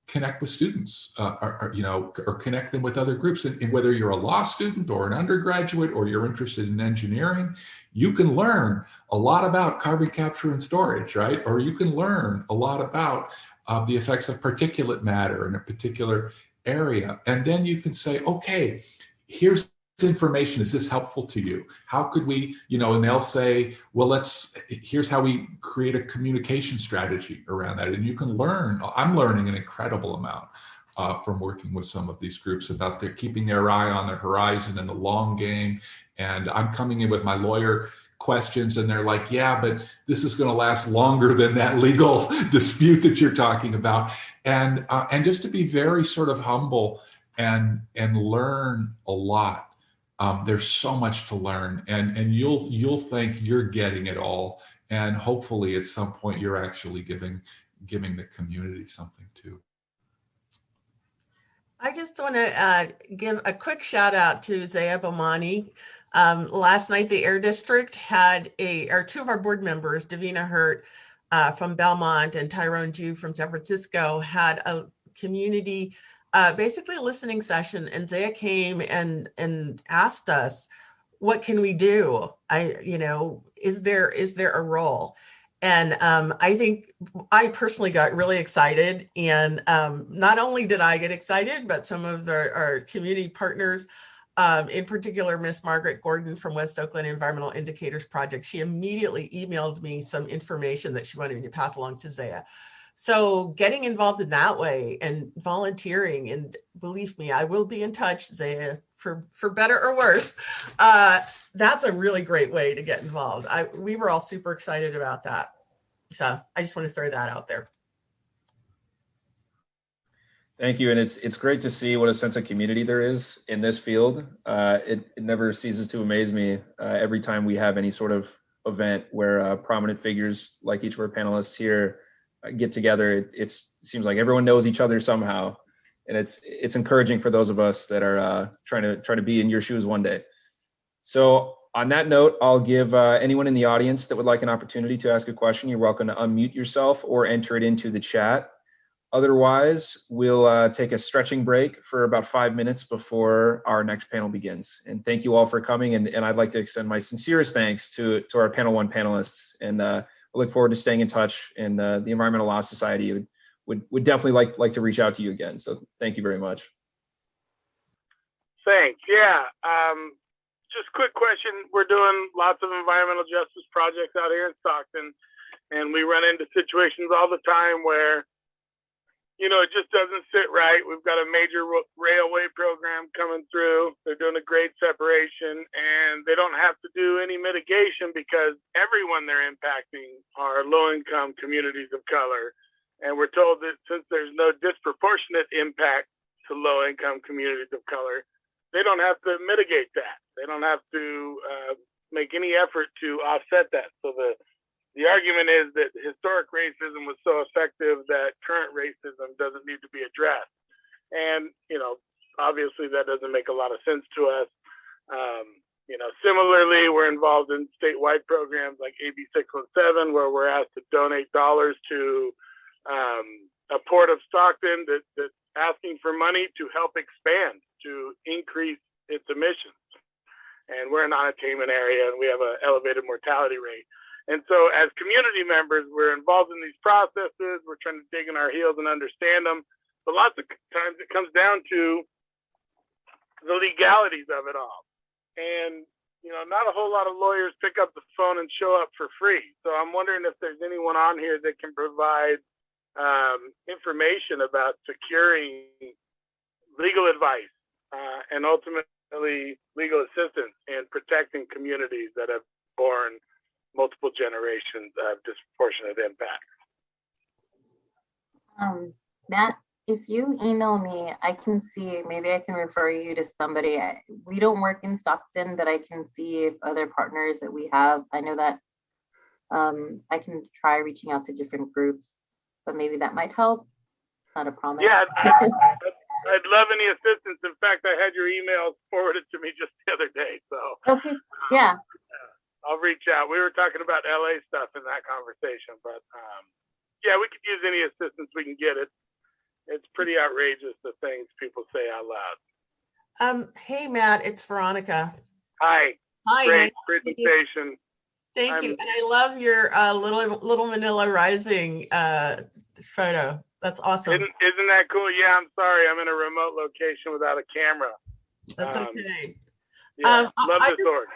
connect with students, or connect them with other groups. And whether you're a law student or an undergraduate, or you're interested in engineering, you can learn a lot about carbon capture and storage, right? Or you can learn a lot about the effects of particulate matter in a particular area. And then you can say, okay, here's information. Is this helpful to you? How could we, and they'll say, well, here's how we create a communication strategy around that. And you can learn. I'm learning an incredible amount from working with some of these groups about keeping their eye on the horizon and the long game. And I'm coming in with my lawyer questions, and they're like, yeah, but this is going to last longer than that legal dispute that you're talking about. And just to be very sort of humble and learn a lot. there's so much to learn, and you'll think you're getting it all, and hopefully at some point you're actually giving the community something too. I just want to give a quick shout out to Zaya Bomani. Last night, the Air District had two of our board members, Davina Hurt from Belmont and Tyrone Jew from San Francisco, had a community, basically a listening session. And Zaya came and asked us, what can we do? Is there a role? And I think I personally got really excited. And not only did I get excited, but some of our community partners, in particular, Miss Margaret Gordon from West Oakland Environmental Indicators Project, she immediately emailed me some information that she wanted me to pass along to Zaya. So getting involved in that way and volunteering, and believe me, I will be in touch, Zaya, for better or worse. That's a really great way to get involved. We were all super excited about that. So I just want to throw that out there. Thank you. And it's great to see what a sense of community there is in this field. It never ceases to amaze me every time we have any sort of event where prominent figures like each of our panelists here get together. It seems like everyone knows each other somehow. And it's encouraging for those of us that are trying to be in your shoes one day. So on that note, I'll give anyone in the audience that would like an opportunity to ask a question, you're welcome to unmute yourself or enter it into the chat. Otherwise, we'll take a stretching break for about 5 minutes before our next panel begins. And thank you all for coming. And I'd like to extend my sincerest thanks to our panel one panelists. And I look forward to staying in touch. And the Environmental Law Society would definitely like to reach out to you again. So thank you very much. Thanks. Yeah. Just quick question. We're doing lots of environmental justice projects out here in Stockton, and we run into situations all the time where, it just doesn't sit right. We've got a major railway program coming through. They're doing a grade separation, and they don't have to do any mitigation because everyone they're impacting are low-income communities of color. And we're told that since there's no disproportionate impact to low-income communities of color, they don't have to mitigate that. They don't have to make any effort to offset that. So the argument is that historic racism was so effective that current racism doesn't need to be addressed. And, obviously that doesn't make a lot of sense to us. Similarly, we're involved in statewide programs like AB 617, where we're asked to donate dollars to a port of Stockton that's asking for money to help expand, to increase its emissions. And we're a non-attainment area, and we have an elevated mortality rate. And so as community members, we're involved in these processes. We're trying to dig in our heels and understand them. But lots of times it comes down to the legalities of it all. And, not a whole lot of lawyers pick up the phone and show up for free. So I'm wondering if there's anyone on here that can provide information about securing legal advice and ultimately legal assistance in protecting communities that have borne multiple generations of disproportionate impact. Matt, if you email me, I can see, maybe I can refer you to somebody. We don't work in Stockton, but I can see if other partners that we have. I know that I can try reaching out to different groups, but maybe that might help. It's not a promise. Yeah, I'd love any assistance. In fact, I had your emails forwarded to me just the other day. So okay, yeah. I'll reach out. We were talking about LA stuff in that conversation, but yeah, we could use any assistance we can get. It's pretty outrageous, the things people say out loud. Hey, Matt, it's Veronica. Hi. Hi. Great presentation. Thank you. And I love your little Manila Rising photo. That's awesome. Isn't that cool? Yeah, I'm sorry. I'm in a remote location without a camera. That's okay. Yeah, love this org.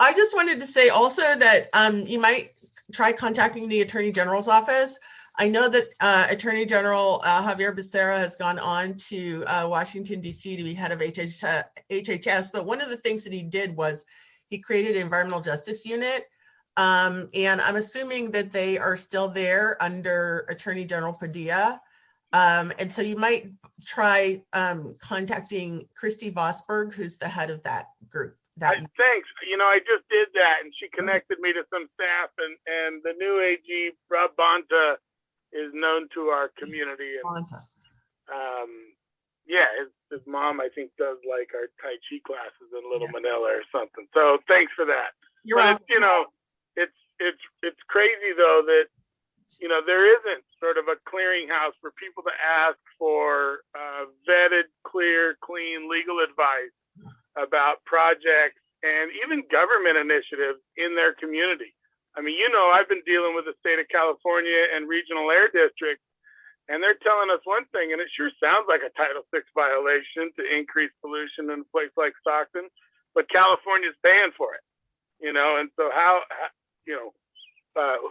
I just wanted to say also that you might try contacting the Attorney General's office. I know that Attorney General Javier Becerra has gone on to Washington, D.C. to be head of HHS, but one of the things that he did was he created an environmental justice unit. And I'm assuming that they are still there under Attorney General Padilla. And so you might try contacting Christy Vosberg, who's the head of that group. Thanks. I just did that, and she connected me to some staff, and the new AG, Rob Bonta, is known to our community. And, his mom, I think, does like our Tai Chi classes in Little Manila or something. So thanks for that. You're welcome. It's crazy though that there isn't sort of a clearinghouse for people to ask for vetted, clear, clean legal advice about projects and even government initiatives in their community. I mean, I've been dealing with the state of California and regional air districts, and they're telling us one thing, and it sure sounds like a Title VI violation to increase pollution in a place like Stockton, but California's paying for it, and so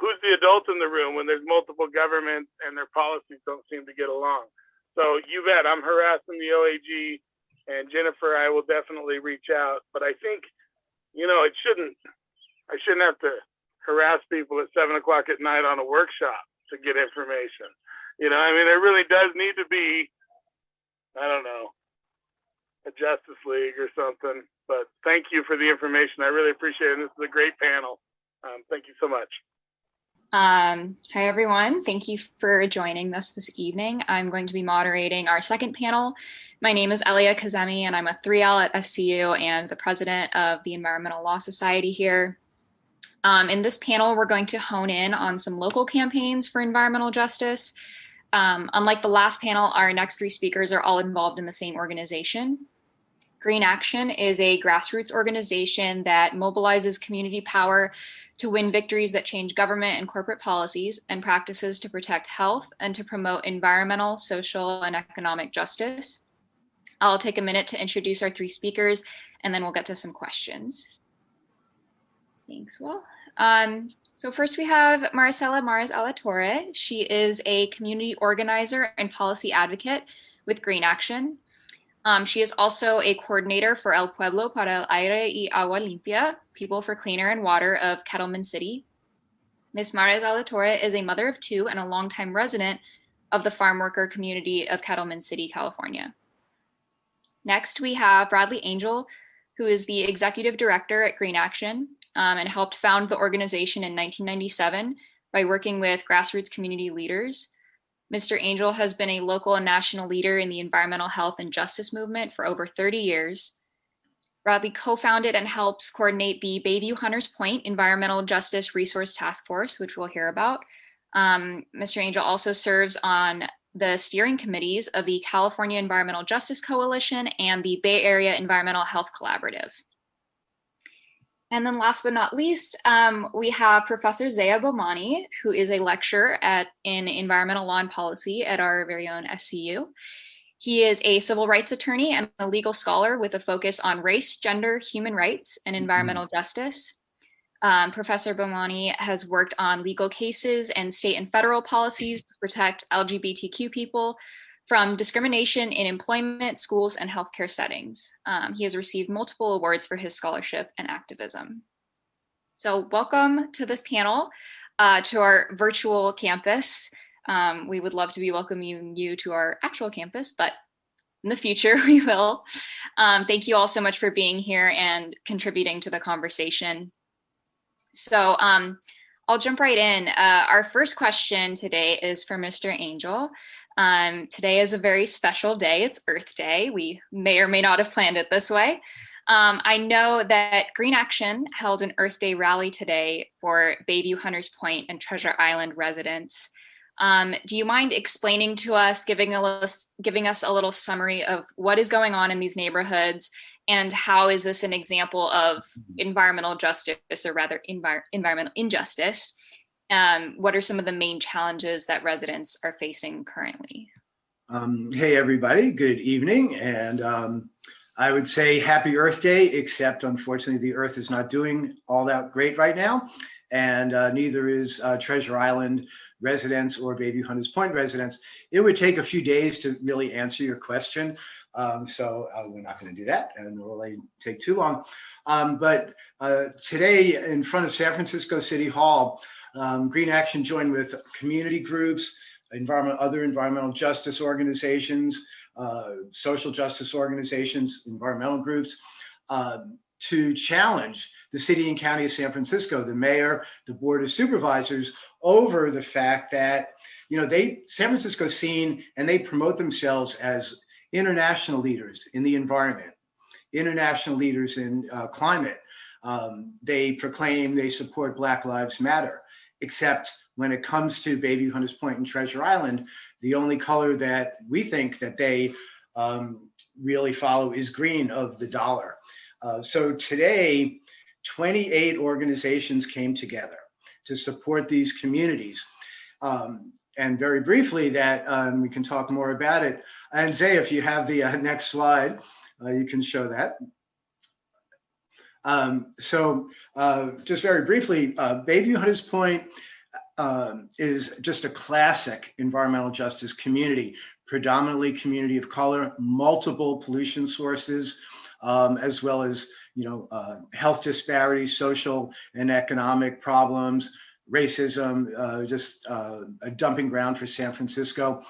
who's the adult in the room when there's multiple governments and their policies don't seem to get along? So you bet, I'm harassing the OAG, and Jennifer, I will definitely reach out, but I think, I shouldn't have to harass people at 7 o'clock at night on a workshop to get information. There really does need to be, I don't know, a Justice League or something. But thank you for the information. I really appreciate it. This is a great panel. Thank you so much. Hi, everyone. Thank you for joining us this evening. I'm going to be moderating our second panel. My name is Elia Kazemi, and I'm a 3L at SCU and the president of the Environmental Law Society here. In this panel, we're going to hone in on some local campaigns for environmental justice. Unlike the last panel, our next three speakers are all involved in the same organization. Green Action is a grassroots organization that mobilizes community power to win victories that change government and corporate policies and practices to protect health and to promote environmental, social, and economic justice. I'll take a minute to introduce our three speakers, and then we'll get to some questions. Thanks, Will. So first we have Maricela Mares-Alatorre. She is a community organizer and policy advocate with Green Action. She is also a coordinator for El Pueblo para el Aire y Agua Limpia, People for Clean Air and Water of Kettleman City. Ms. Mares-Alatorre is a mother of two and a longtime resident of the farm worker community of Kettleman City, California. Next, we have Bradley Angel, who is the executive director at Green Action and helped found the organization in 1997 by working with grassroots community leaders. Mr. Angel has been a local and national leader in the environmental health and justice movement for over 30 years. Bradley co-founded and helps coordinate the Bayview Hunters Point Environmental Justice Resource Task Force, which we'll hear about. Mr. Angel also serves on the steering committees of the California Environmental Justice Coalition and the Bay Area Environmental Health Collaborative. And then last but not least, we have Professor Zaya Bomani, who is a lecturer in environmental law and policy at our very own SCU. He is a civil rights attorney and a legal scholar with a focus on race, gender, human rights, and environmental justice. Professor Bomani has worked on legal cases and state and federal policies to protect LGBTQ people from discrimination in employment, schools, and healthcare settings. He has received multiple awards for his scholarship and activism. So welcome to this panel, to our virtual campus. We would love to be welcoming you to our actual campus, but in the future we will. Thank you all so much for being here and contributing to the conversation. So I'll jump right in. Our first question today is for Mr. Angel. Today is a very special day. It's Earth Day. We may or may not have planned it this way. I know that Green Action held an Earth Day rally today for Bayview Hunters Point and Treasure Island residents. Do you mind explaining to us, giving us a little summary of what is going on in these neighborhoods and how is this an example of environmental justice, or rather environmental injustice? What are some of the main challenges that residents are facing currently? Hey, everybody, good evening. And I would say happy Earth Day, except unfortunately, the Earth is not doing all that great right now. And neither is Treasure Island residents or Bayview Hunters Point residents. It would take a few days to really answer your question. So we're not going to do that, and it'll really take too long. But today in front of San Francisco City Hall, Green Action joined with community groups, other environmental justice organizations, social justice organizations, environmental groups, to challenge the city and county of San Francisco, the mayor, the board of supervisors, over the fact that, you know, San Francisco's seen and they promote themselves as international leaders in the environment, international leaders in climate. They proclaim they support Black Lives Matter, except when it comes to Bayview, Hunters Point, and Treasure Island, the only color that we think that they really follow is green of the dollar. So today, 28 organizations came together to support these communities. And very briefly, that we can talk more about it. And Zay, if you have the next slide, you can show that. Just very briefly, Bayview Hunters Point is just a classic environmental justice community, predominantly community of color, multiple pollution sources, as well as, you know, health disparities, social and economic problems, racism, just a dumping ground for San Francisco.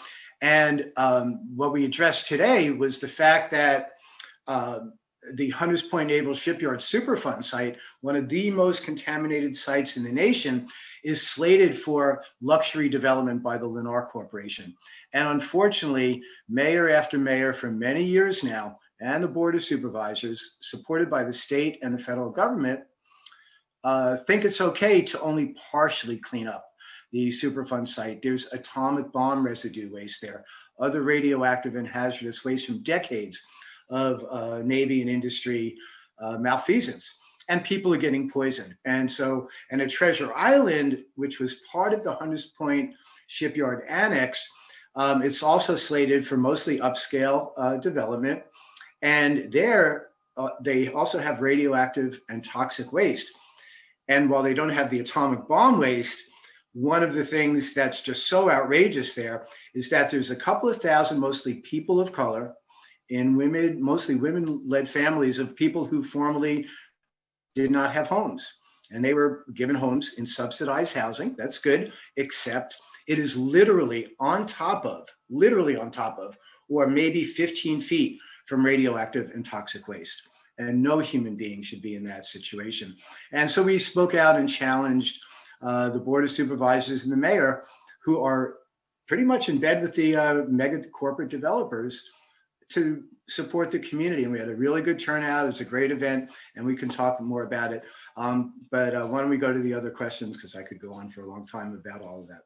And what we addressed today was the fact that the Hunters Point Naval Shipyard Superfund site, one of the most contaminated sites in the nation, is slated for luxury development by the Lennar Corporation. And unfortunately, mayor after mayor for many years now, and the Board of Supervisors, supported by the state and the federal government, think it's okay to only partially clean up the Superfund site. There's atomic bomb residue waste there, other radioactive and hazardous waste from decades of Navy and industry malfeasance, and people are getting poisoned. And so, and at Treasure Island, which was part of the Hunters Point Shipyard Annex, it's also slated for mostly upscale development. And there, they also have radioactive and toxic waste. And while they don't have the atomic bomb waste, one of the things that's just so outrageous there is that there's a couple of thousand, mostly people of color, in women, mostly women-led families of people who formerly did not have homes. And they were given homes in subsidized housing. That's good, except it is literally on top of, or maybe 15 feet from radioactive and toxic waste. And no human being should be in that situation. And so we spoke out and challenged the Board of Supervisors and the mayor, who are pretty much in bed with the mega corporate developers, to support the community. And we had a really good turnout. It was a great event, and we can talk more about it. But why don't we go to the other questions, because I could go on for a long time about all of that.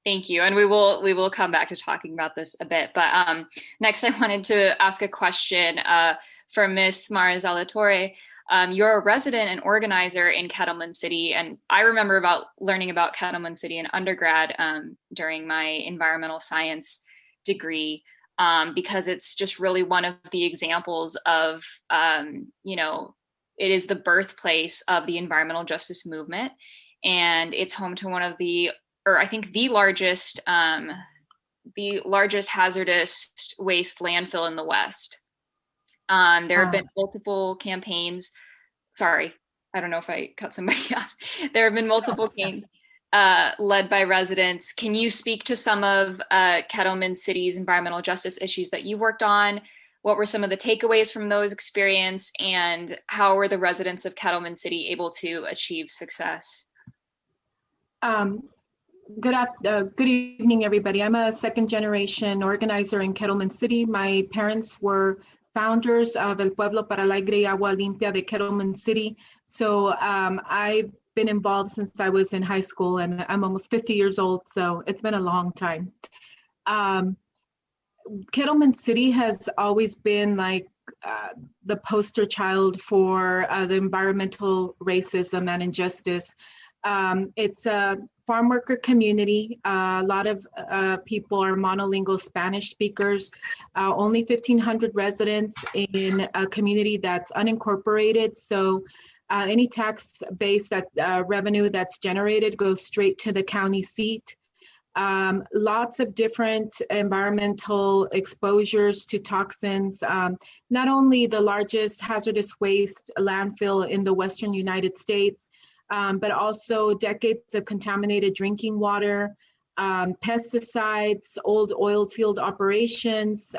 Thank you. And we will come back to talking about this a bit. But next, I wanted to ask a question for Ms. Marzalatorre. You're a resident and organizer in Kettleman City. And I remember learning about Kettleman City in undergrad during my environmental science degree, because it's just really one of the examples of, you know, it is the birthplace of the environmental justice movement. And it's home to one of the, or I think the largest hazardous waste landfill in the West. There have been multiple campaigns. Sorry, I don't know if I cut somebody off. There have been multiple campaigns led by residents. Can you speak to some of Kettleman City's environmental justice issues that you worked on? What were some of the takeaways from those experiences, and how were the residents of Kettleman City able to achieve success? Good evening, everybody. I'm a second generation organizer in Kettleman City. My parents were founders of El Pueblo para el Aire y Agua Limpia de Kettleman City. So I've been involved since I was in high school, and I'm almost 50 years old, so it's been a long time. Kettleman City has always been like the poster child for the environmental racism and injustice. It's a farm worker community. A lot of people are monolingual Spanish speakers. Only 1,500 residents in a community that's unincorporated. So any tax-based revenue that's generated goes straight to the county seat. Lots of different environmental exposures to toxins. Not only the largest hazardous waste landfill in the Western United States, but also decades of contaminated drinking water, pesticides, old oil field operations,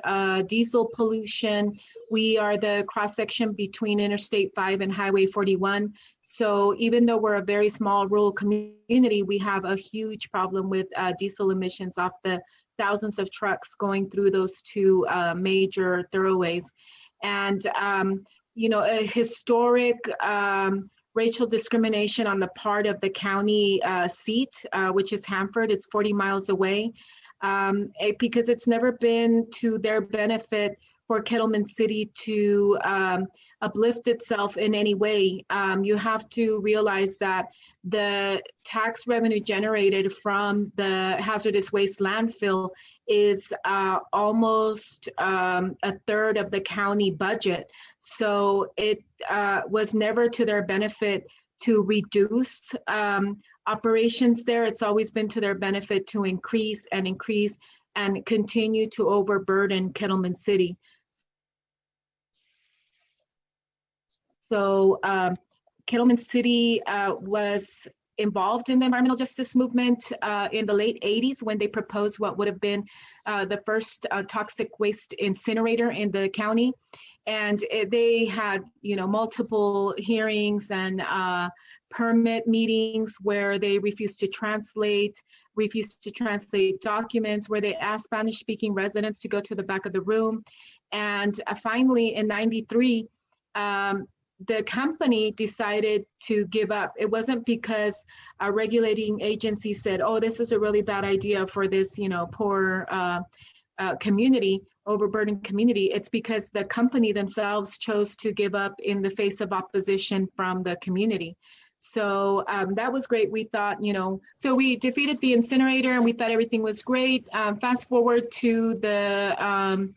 diesel pollution. We are the cross-section between Interstate 5 and Highway 41. So even though we're a very small rural community, we have a huge problem with diesel emissions off the thousands of trucks going through those two major thoroughways. And, a historic racial discrimination on the part of the county seat, which is Hanford. It's 40 miles away, because it's never been to their benefit for Kettleman City to uplift itself in any way. You have to realize that the tax revenue generated from the hazardous waste landfill is almost a third of the county budget. So it was never to their benefit to reduce operations there. It's always been to their benefit to increase and continue to overburden Kettleman City. So Kettleman City was involved in the environmental justice movement in the late 80s when they proposed what would have been the first toxic waste incinerator in the county. And they had, multiple hearings and permit meetings where they refused to translate documents, where they asked Spanish-speaking residents to go to the back of the room. And finally, in '93, the company decided to give up. It wasn't because a regulating agency said, oh, this is a really bad idea for this, poor community, overburdened community. It's because the company themselves chose to give up in the face of opposition from the community. So that was great. We thought, so we defeated the incinerator and we thought everything was great. Fast forward to the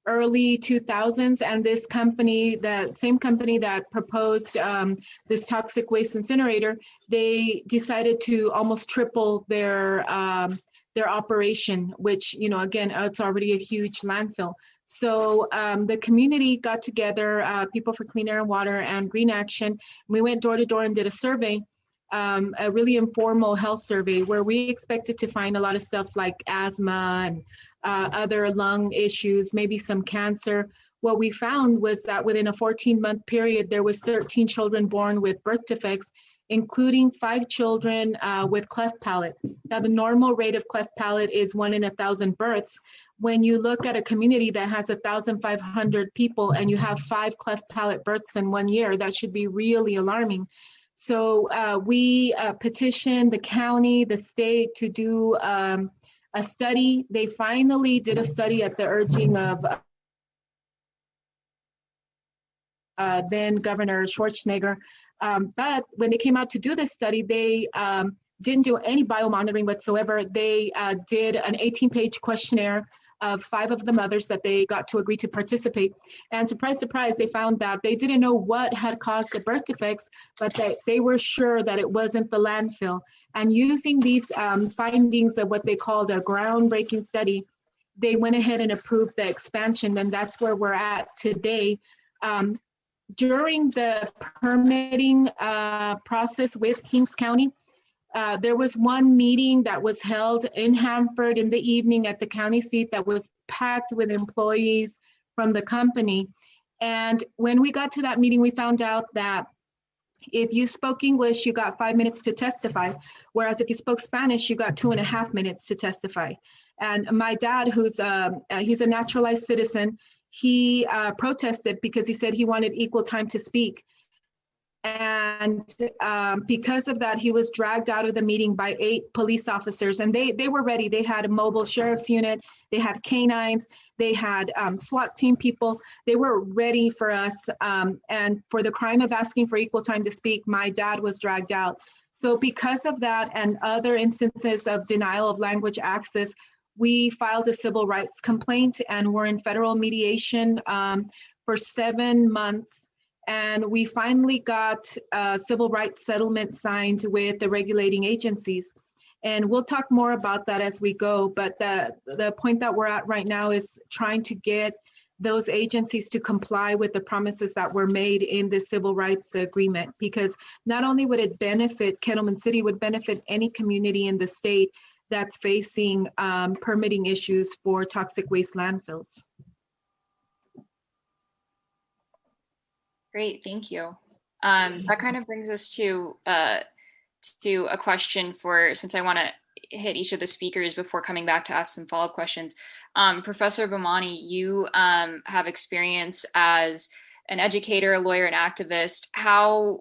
early 2000s, and this company, the same company that proposed this toxic waste incinerator, they decided to almost triple their operation, which, again, it's already a huge landfill. So the community got together, People for Clean Air and Water and Green Action. We went door to door and did a survey, a really informal health survey where we expected to find a lot of stuff like asthma and other lung issues, maybe some cancer. What we found was that within a 14-month period, there was 13 children born with birth defects, including 5 children with cleft palate. Now, the normal rate of cleft palate is 1 in 1,000 births. When you look at a community that has 1,500 people and you have 5 cleft palate births in 1 year, that should be really alarming. So we petitioned the county, the state to do a study. They finally did a study at the urging of then Governor Schwarzenegger. But when they came out to do this study, they didn't do any biomonitoring whatsoever. They did an 18-page questionnaire of 5 of the mothers that they got to agree to participate. And surprise, surprise, they found that they didn't know what had caused the birth defects, but they were sure that it wasn't the landfill. And using these findings of what they called a groundbreaking study, they went ahead and approved the expansion, and that's where we're at today. During the permitting process with Kings County, there was one meeting that was held in Hanford in the evening at the county seat that was packed with employees from the company. And when we got to that meeting, we found out that if you spoke English, you got 5 minutes to testify, whereas if you spoke Spanish, you got 2.5 minutes to testify. And my dad, he's a naturalized citizen, he protested because he said he wanted equal time to speak. And because of that, he was dragged out of the meeting by 8 police officers, and they were ready. They had a mobile sheriff's unit, they had canines, they had SWAT team people. They were ready for us. And for the crime of asking for equal time to speak, my dad was dragged out. So because of that and other instances of denial of language access, we filed a civil rights complaint, and we're in federal mediation for 7 months. And we finally got a civil rights settlement signed with the regulating agencies. And we'll talk more about that as we go. But the point that we're at right now is trying to get those agencies to comply with the promises that were made in the civil rights agreement, because not only would it benefit Kettleman City, would benefit any community in the state that's facing permitting issues for toxic waste landfills. Great, thank you. That kind of brings us to a question for, since I want to hit each of the speakers before coming back to ask some follow-up questions. Professor Bomani, you have experience as an educator, a lawyer, an activist. How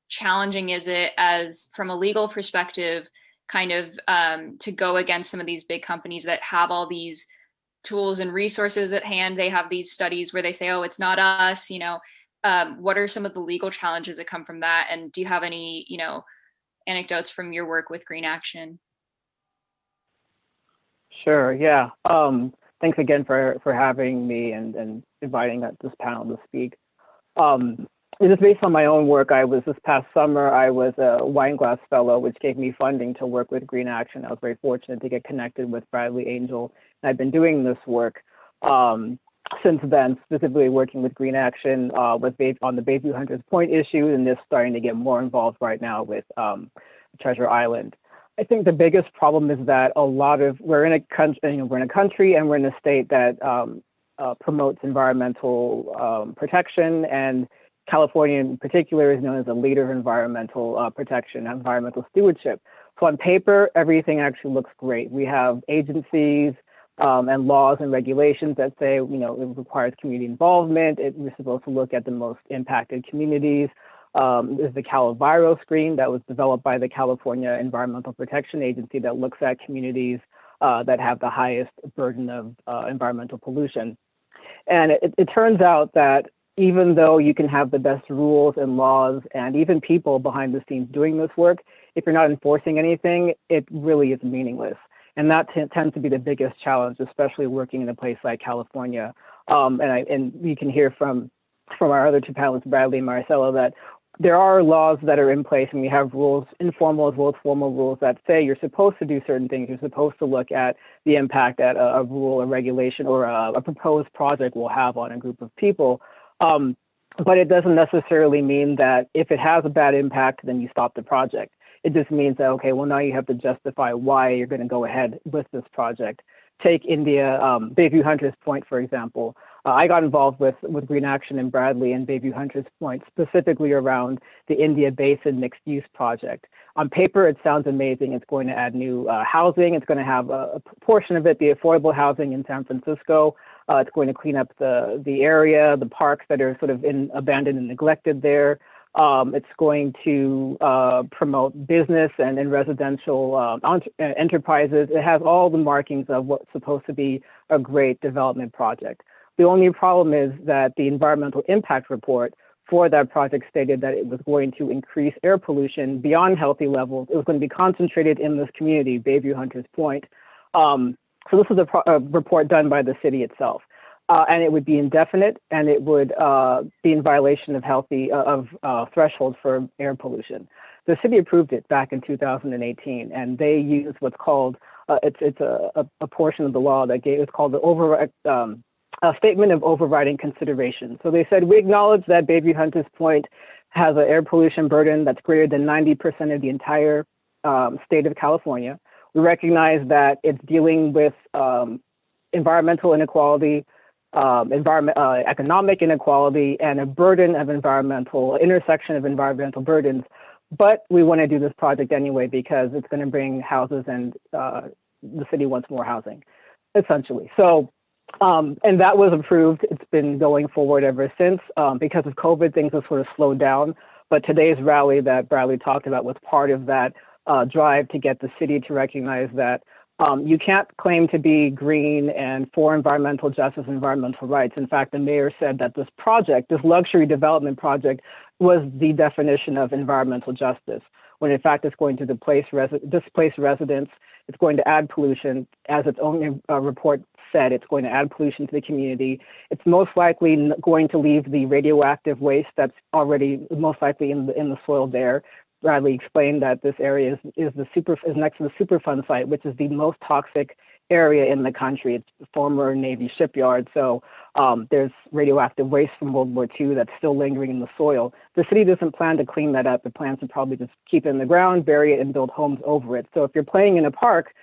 challenging is it, as from a legal perspective, kind of to go against some of these big companies that have all these tools and resources at hand? They have these studies where they say, oh, it's not us, you know. What are some of the legal challenges that come from that? And do you have any, you know, anecdotes from your work with Green Action? Sure, yeah. Thanks again for having me and inviting this panel to speak. Just based on my own work, this past summer, I was a Wineglass Fellow, which gave me funding to work with Green Action. I was very fortunate to get connected with Bradley Angel. And I've been doing this work since then, specifically working with Green Action on the Bayview Hunters Point issue, and just starting to get more involved right now with Treasure Island. I think the biggest problem is that we're in a country and we're in a state that promotes environmental protection, and California in particular is known as a leader of environmental protection, environmental stewardship. So on paper, everything actually looks great. We have agencies and laws and regulations that say, you know, it requires community involvement. We're supposed to look at the most impacted communities. There's the CalEnviro screen that was developed by the California Environmental Protection Agency that looks at communities that have the highest burden of environmental pollution. And it turns out that even though you can have the best rules and laws and even people behind the scenes doing this work, if you're not enforcing anything, it really is meaningless. And that tends to be the biggest challenge, especially working in a place like California. And we can hear from our other two panelists, Bradley and Marcelo, that there are laws that are in place, and we have rules, informal as well as formal rules, that say you're supposed to do certain things. You're supposed to look at the impact that a rule, a regulation, or a proposed project will have on a group of people. But it doesn't necessarily mean that if it has a bad impact, then you stop the project. It just means that, okay, well, now you have to justify why you're going to go ahead with this project. Take India, Bayview Hunters Point, for example. I got involved with Green Action and Bradley and Bayview Hunters Point, specifically around the India Basin Mixed Use Project. On paper, it sounds amazing. It's going to add new housing. It's going to have a portion of it be affordable housing in San Francisco. It's going to clean up the area, the parks that are sort of abandoned and neglected there. It's going to promote business and residential enterprises. It has all the markings of what's supposed to be a great development project. The only problem is that the environmental impact report for that project stated that it was going to increase air pollution beyond healthy levels. It was going to be concentrated in this community, Bayview Hunters Point. So this is a report done by the city itself. And it would be indefinite, and it would be in violation of thresholds for air pollution. The city approved it back in 2018, and they used what's called it's a portion of the law that it's called the a statement of overriding consideration. So they said, we acknowledge that Bayview Hunters Point has an air pollution burden that's greater than 90% of the entire state of California. We recognize that it's dealing with environmental inequality, economic inequality, and a burden of intersection of environmental burdens. But we want to do this project anyway because it's going to bring houses, and the city wants more housing, essentially. So, and that was approved. It's been going forward ever since. Because of COVID, things have sort of slowed down. But today's rally that Bradley talked about was part of that drive to get the city to recognize that you can't claim to be green and for environmental justice and environmental rights. In fact, the mayor said that this project, this luxury development project, was the definition of environmental justice, when in fact it's going to displace residents. It's going to add pollution. As its own report said, it's going to add pollution to the community. It's most likely going to leave the radioactive waste that's already most likely in the soil there. Bradley explained that this area is next to the Superfund site, which is the most toxic area in the country. It's a former Navy shipyard. So there's radioactive waste from World War II that's still lingering in the soil. The city doesn't plan to clean that up. It plans to probably just keep it in the ground, bury it, and build homes over it. So if you're playing in a park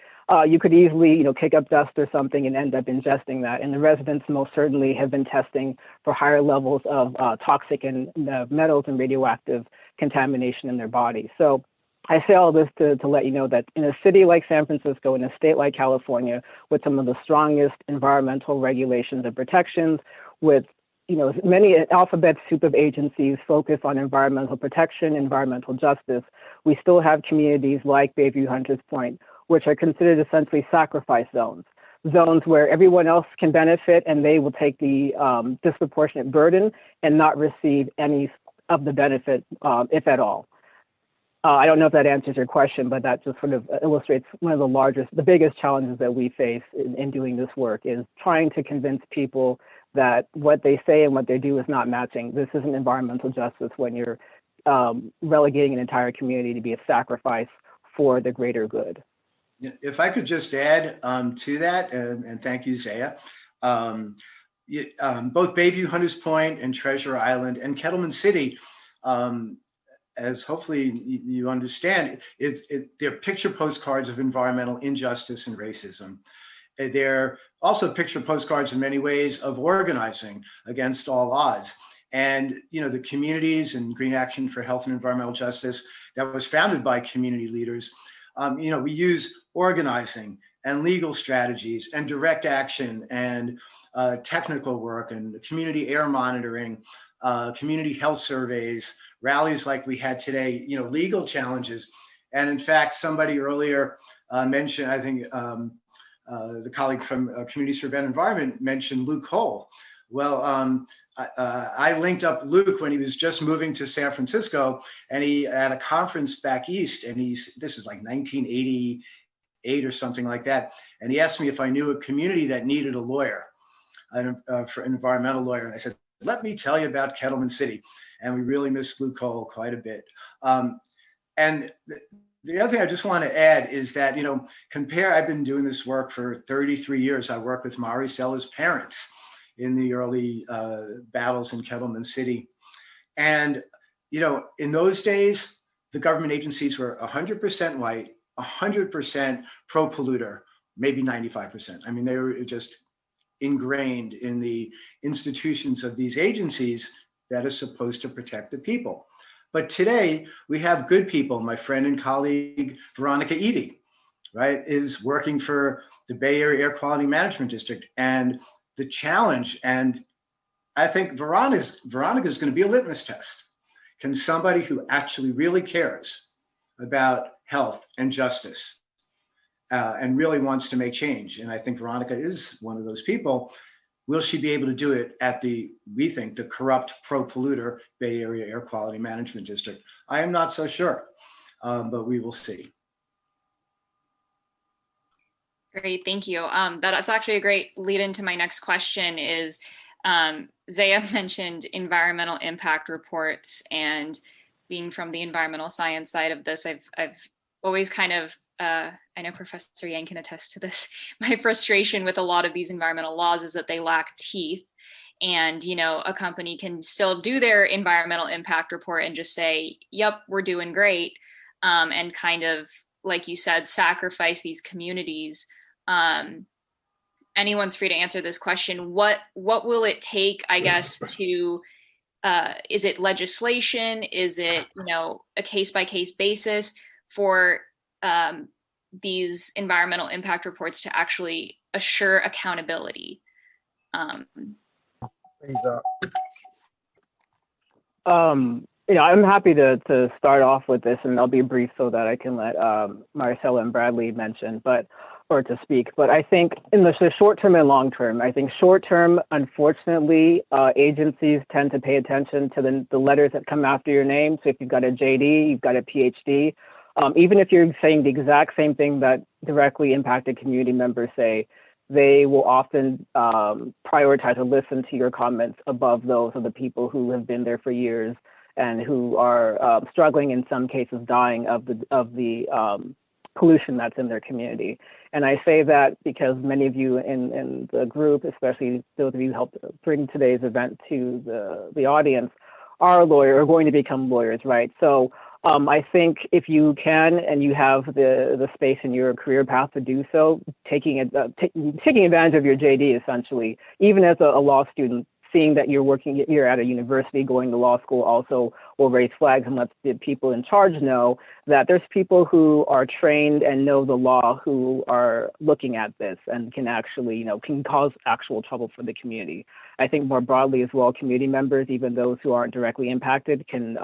you could easily, kick up dust or something and end up ingesting that. And the residents most certainly have been testing for higher levels of toxic and metals and radioactive contamination in their body. So I say all this to let you know that in a city like San Francisco, in a state like California, with some of the strongest environmental regulations and protections, with many alphabet soup of agencies focused on environmental protection, environmental justice, we still have communities like Bayview Hunters Point, which are considered essentially sacrifice zones where everyone else can benefit and they will take the disproportionate burden and not receive any of the benefit, if at all. I don't know if that answers your question, but that just sort of illustrates one of the biggest challenges that we face in doing this work is trying to convince people that what they say and what they do is not matching. This isn't environmental justice when you're relegating an entire community to be a sacrifice for the greater good. If I could just add to that, and thank you, Zaya. Both Bayview Hunters Point and Treasure Island and Kettleman City, as hopefully you understand, they're picture postcards of environmental injustice and racism. They're also picture postcards in many ways of organizing against all odds. And the communities and Green Action for Health and Environmental Justice that was founded by community leaders, we use organizing and legal strategies and direct action and technical work and community air monitoring, community health surveys, rallies like we had today, legal challenges. And in fact, somebody earlier mentioned, I think the colleague from Communities for a Better Environment mentioned Luke Cole. Well, I linked up Luke when he was just moving to San Francisco, and he at a conference back east, and this is like 1988 or something like that. And he asked me if I knew a community that needed a lawyer, for an environmental lawyer. And I said, let me tell you about Kettleman City. And we really missed Luke Cole quite a bit. And the other thing I just want to add is that, I've been doing this work for 33 years. I worked with Mari Sella's parents in the early battles in Kettleman City. And, in those days, the government agencies were 100% white, 100% pro-polluter, maybe 95%. I mean, they were just ingrained in the institutions of these agencies that are supposed to protect the people. But today we have good people. My friend and colleague, Veronica Eady, right, is working for the Bay Area Air Quality Management District. And the challenge, and I think Veronica is going to be a litmus test. Can somebody who actually really cares about health and justice and really wants to make change, and I think Veronica is one of those people, will she be able to do it at we think, the corrupt pro-polluter Bay Area Air Quality Management District? I am not so sure, but we will see. Great, thank you. That's actually a great lead into my next question is, Zaya mentioned environmental impact reports, and being from the environmental science side of this, I've always kind of, I know Professor Yang can attest to this, my frustration with a lot of these environmental laws is that they lack teeth. And, a company can still do their environmental impact report and just say, yep, we're doing great. And kind of, like you said, sacrifice these communities. Anyone's free to answer this question. What will it take, I guess, to, is it legislation? Is it, a case-by-case basis for these environmental impact reports to actually assure accountability? I'm happy to start off with this, and I'll be brief so that I can let Marcella and Bradley mention, or to speak. But I think in the short term and long term, I think short term, unfortunately, agencies tend to pay attention to the letters that come after your name. So if you've got a JD, you've got a PhD, even if you're saying the exact same thing that directly impacted community members say, they will often prioritize or listen to your comments above those of the people who have been there for years and who are struggling, in some cases dying of the pollution that's in their community. And I say that because many of you in the group, especially those of you who helped bring today's event to the audience, are going to become lawyers, right? So I think if you can and you have the space in your career path to do so, taking advantage of your JD essentially, even as a law student, seeing that you're at a university, going to law school also will raise flags and let the people in charge know that there's people who are trained and know the law who are looking at this and can actually, can cause actual trouble for the community. I think more broadly as well, community members, even those who aren't directly impacted, can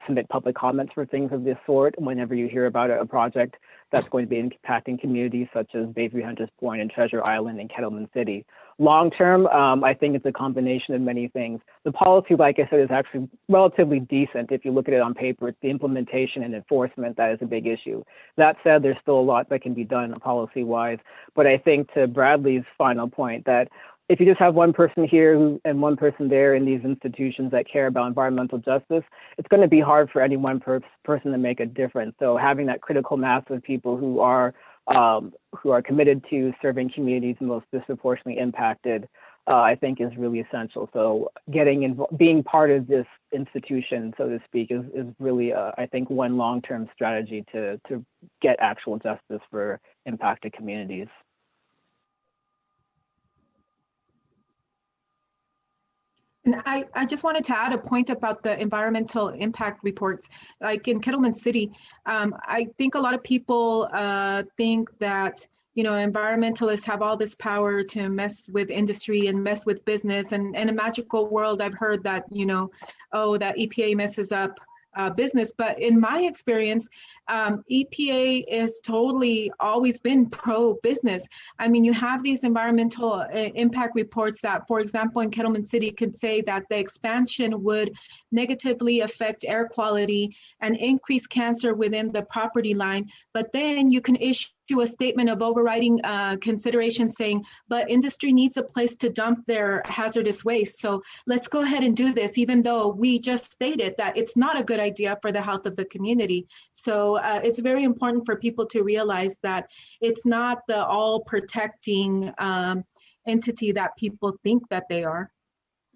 submit public comments for things of this sort whenever you hear about a project that's going to be impacting communities such as Bayview Hunters Point and Treasure Island and Kettleman City. Long term, I think it's a combination of many things. The policy, like I said, is actually relatively decent if you look at it on paper. It's the implementation and enforcement that is a big issue. That said, there's still a lot that can be done policy-wise. But I think to Bradley's final point that if you just have one person here and one person there in these institutions that care about environmental justice, it's going to be hard for any one person to make a difference. So having that critical mass of people who are committed to serving communities most disproportionately impacted, I think is really essential. So being part of this institution, so to speak, is really, I think, one long-term strategy to get actual justice for impacted communities. And I just wanted to add a point about the environmental impact reports. Like in Kettleman City, I think a lot of people think that, environmentalists have all this power to mess with industry and mess with business. And in a magical world, I've heard that, that EPA messes up business. But in my experience, EPA is totally always been pro-business. I mean, you have these environmental impact reports that, for example, in Kettleman City could say that the expansion would negatively affect air quality and increase cancer within the property line. But then you can issue a statement of overriding consideration saying, but industry needs a place to dump their hazardous waste. So let's go ahead and do this, even though we just stated that it's not a good idea for the health of the community. So it's very important for people to realize that it's not the all protecting entity that people think that they are.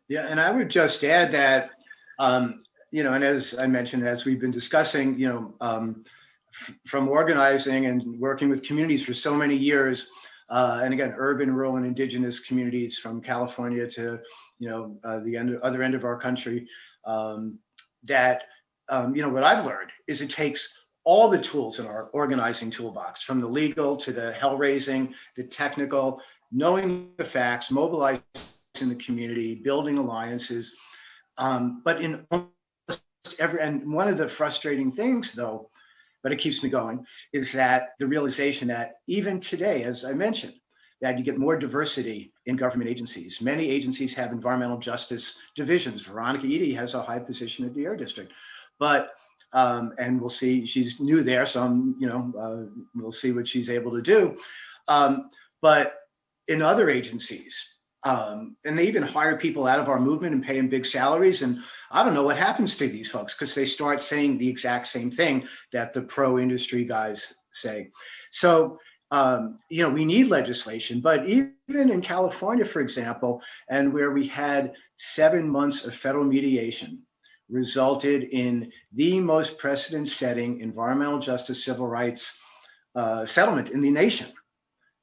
Yeah, and I would just add that, and as I mentioned, as we've been discussing, from organizing and working with communities for so many years, and again, urban, rural, and indigenous communities from California to, the other end of our country, that, what I've learned is it takes all the tools in our organizing toolbox, from the legal to the hell raising, the technical, knowing the facts, mobilizing the community, building alliances. But in almost and one of the frustrating things though, but it keeps me going, is that the realization that even today, as I mentioned, that you get more diversity in government agencies. Many agencies have environmental justice divisions. Veronica Eady has a high position at the Air District, but and we'll see, she's new there, so we'll see what she's able to do. But in other agencies, and they even hire people out of our movement and pay them big salaries. And I don't know what happens to these folks because they start saying the exact same thing that the pro-industry guys say. So, we need legislation, but even in California, for example, and where we had 7 months of federal mediation, resulted in the most precedent-setting environmental justice civil rights settlement in the nation.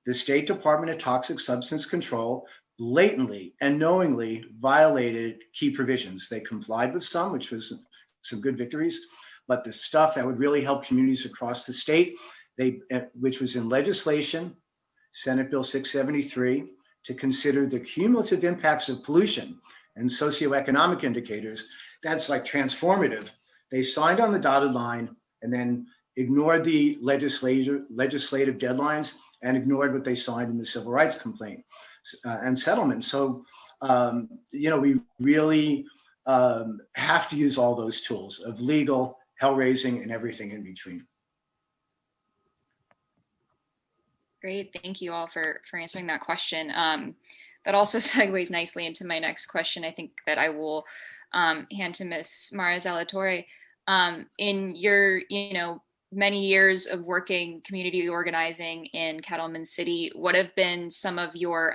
The State Department of Toxic Substance Control blatantly and knowingly violated key provisions. They complied with some, which was some good victories, but the stuff that would really help communities across the state, which was in legislation, Senate Bill 673, to consider the cumulative impacts of pollution and socioeconomic indicators. That's like transformative. They signed on the dotted line and then ignored the legislative deadlines and ignored what they signed in the civil rights complaint and settlement. So, we really have to use all those tools of legal, hell raising, and everything in between. Great, thank you all for answering that question. That also segues nicely into my next question. I think that I will hand to Ms. Mara Zalatorre. In your, many years of working community organizing in Kettleman City, what have been some of your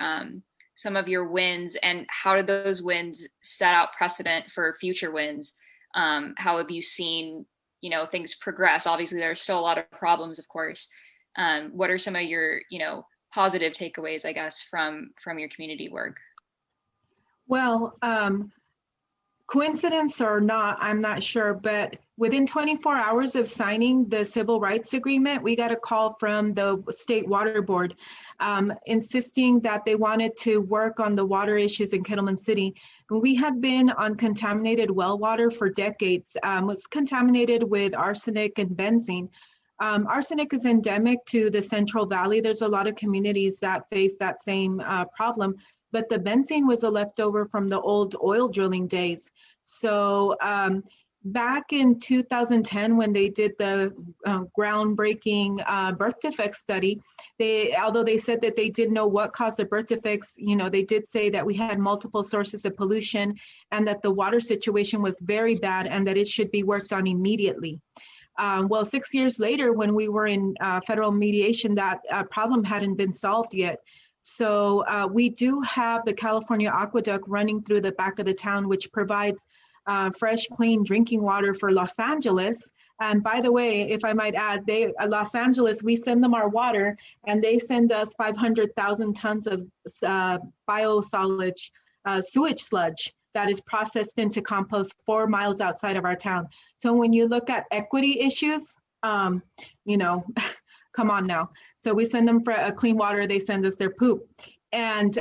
wins, and how did those wins set out precedent for future wins? How have you seen, you know, things progress? Obviously, there's still a lot of problems, of course. What are some of your, you know, positive takeaways, I guess, from your community work? Well, coincidence or not, I'm not sure, but within 24 hours of signing the civil rights agreement, we got a call from the state water board insisting that they wanted to work on the water issues in Kettleman City. We had been on contaminated well water for decades, was contaminated with arsenic and benzene. Arsenic is endemic to the Central Valley. There's a lot of communities that face that same problem, but the benzene was a leftover from the old oil drilling days. So back in 2010, when they did the groundbreaking birth defect study, although they said that they didn't know what caused the birth defects, you know, they did say that we had multiple sources of pollution and that the water situation was very bad and that it should be worked on immediately. Well, 6 years later, when we were in federal mediation, that problem hadn't been solved yet. So we do have the California aqueduct running through the back of the town, which provides fresh, clean drinking water for Los Angeles. And by the way, if I might add, Los Angeles, we send them our water and they send us 500,000 tons of biosolid sewage sludge that is processed into compost 4 miles outside of our town. So when you look at equity issues, you know, come on now. So we send them for clean water, they send us their poop. And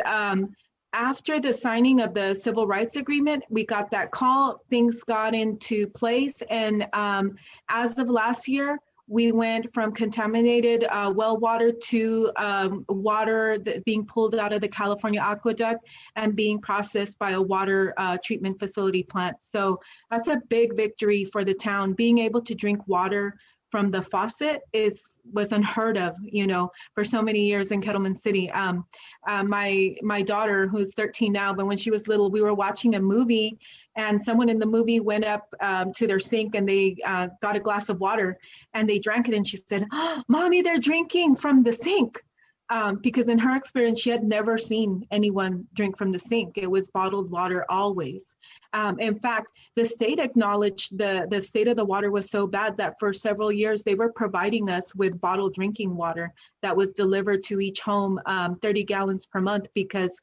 after the signing of the civil rights agreement, we got that call, things got into place. And as of last year, we went from contaminated well water to water being pulled out of the California aqueduct and being processed by a water treatment facility plant. So that's a big victory for the town. Being able to drink water from the faucet was unheard of, you know, for so many years in Kettleman City. My daughter, who's 13 now, but when she was little, we were watching a movie and someone in the movie went up to their sink and they got a glass of water and they drank it and she said, "Oh, Mommy, they're drinking from the sink." Because in her experience, she had never seen anyone drink from the sink. It was bottled water always. In fact, the state acknowledged the state of the water was so bad that for several years, they were providing us with bottled drinking water that was delivered to each home, 30 gallons per month, because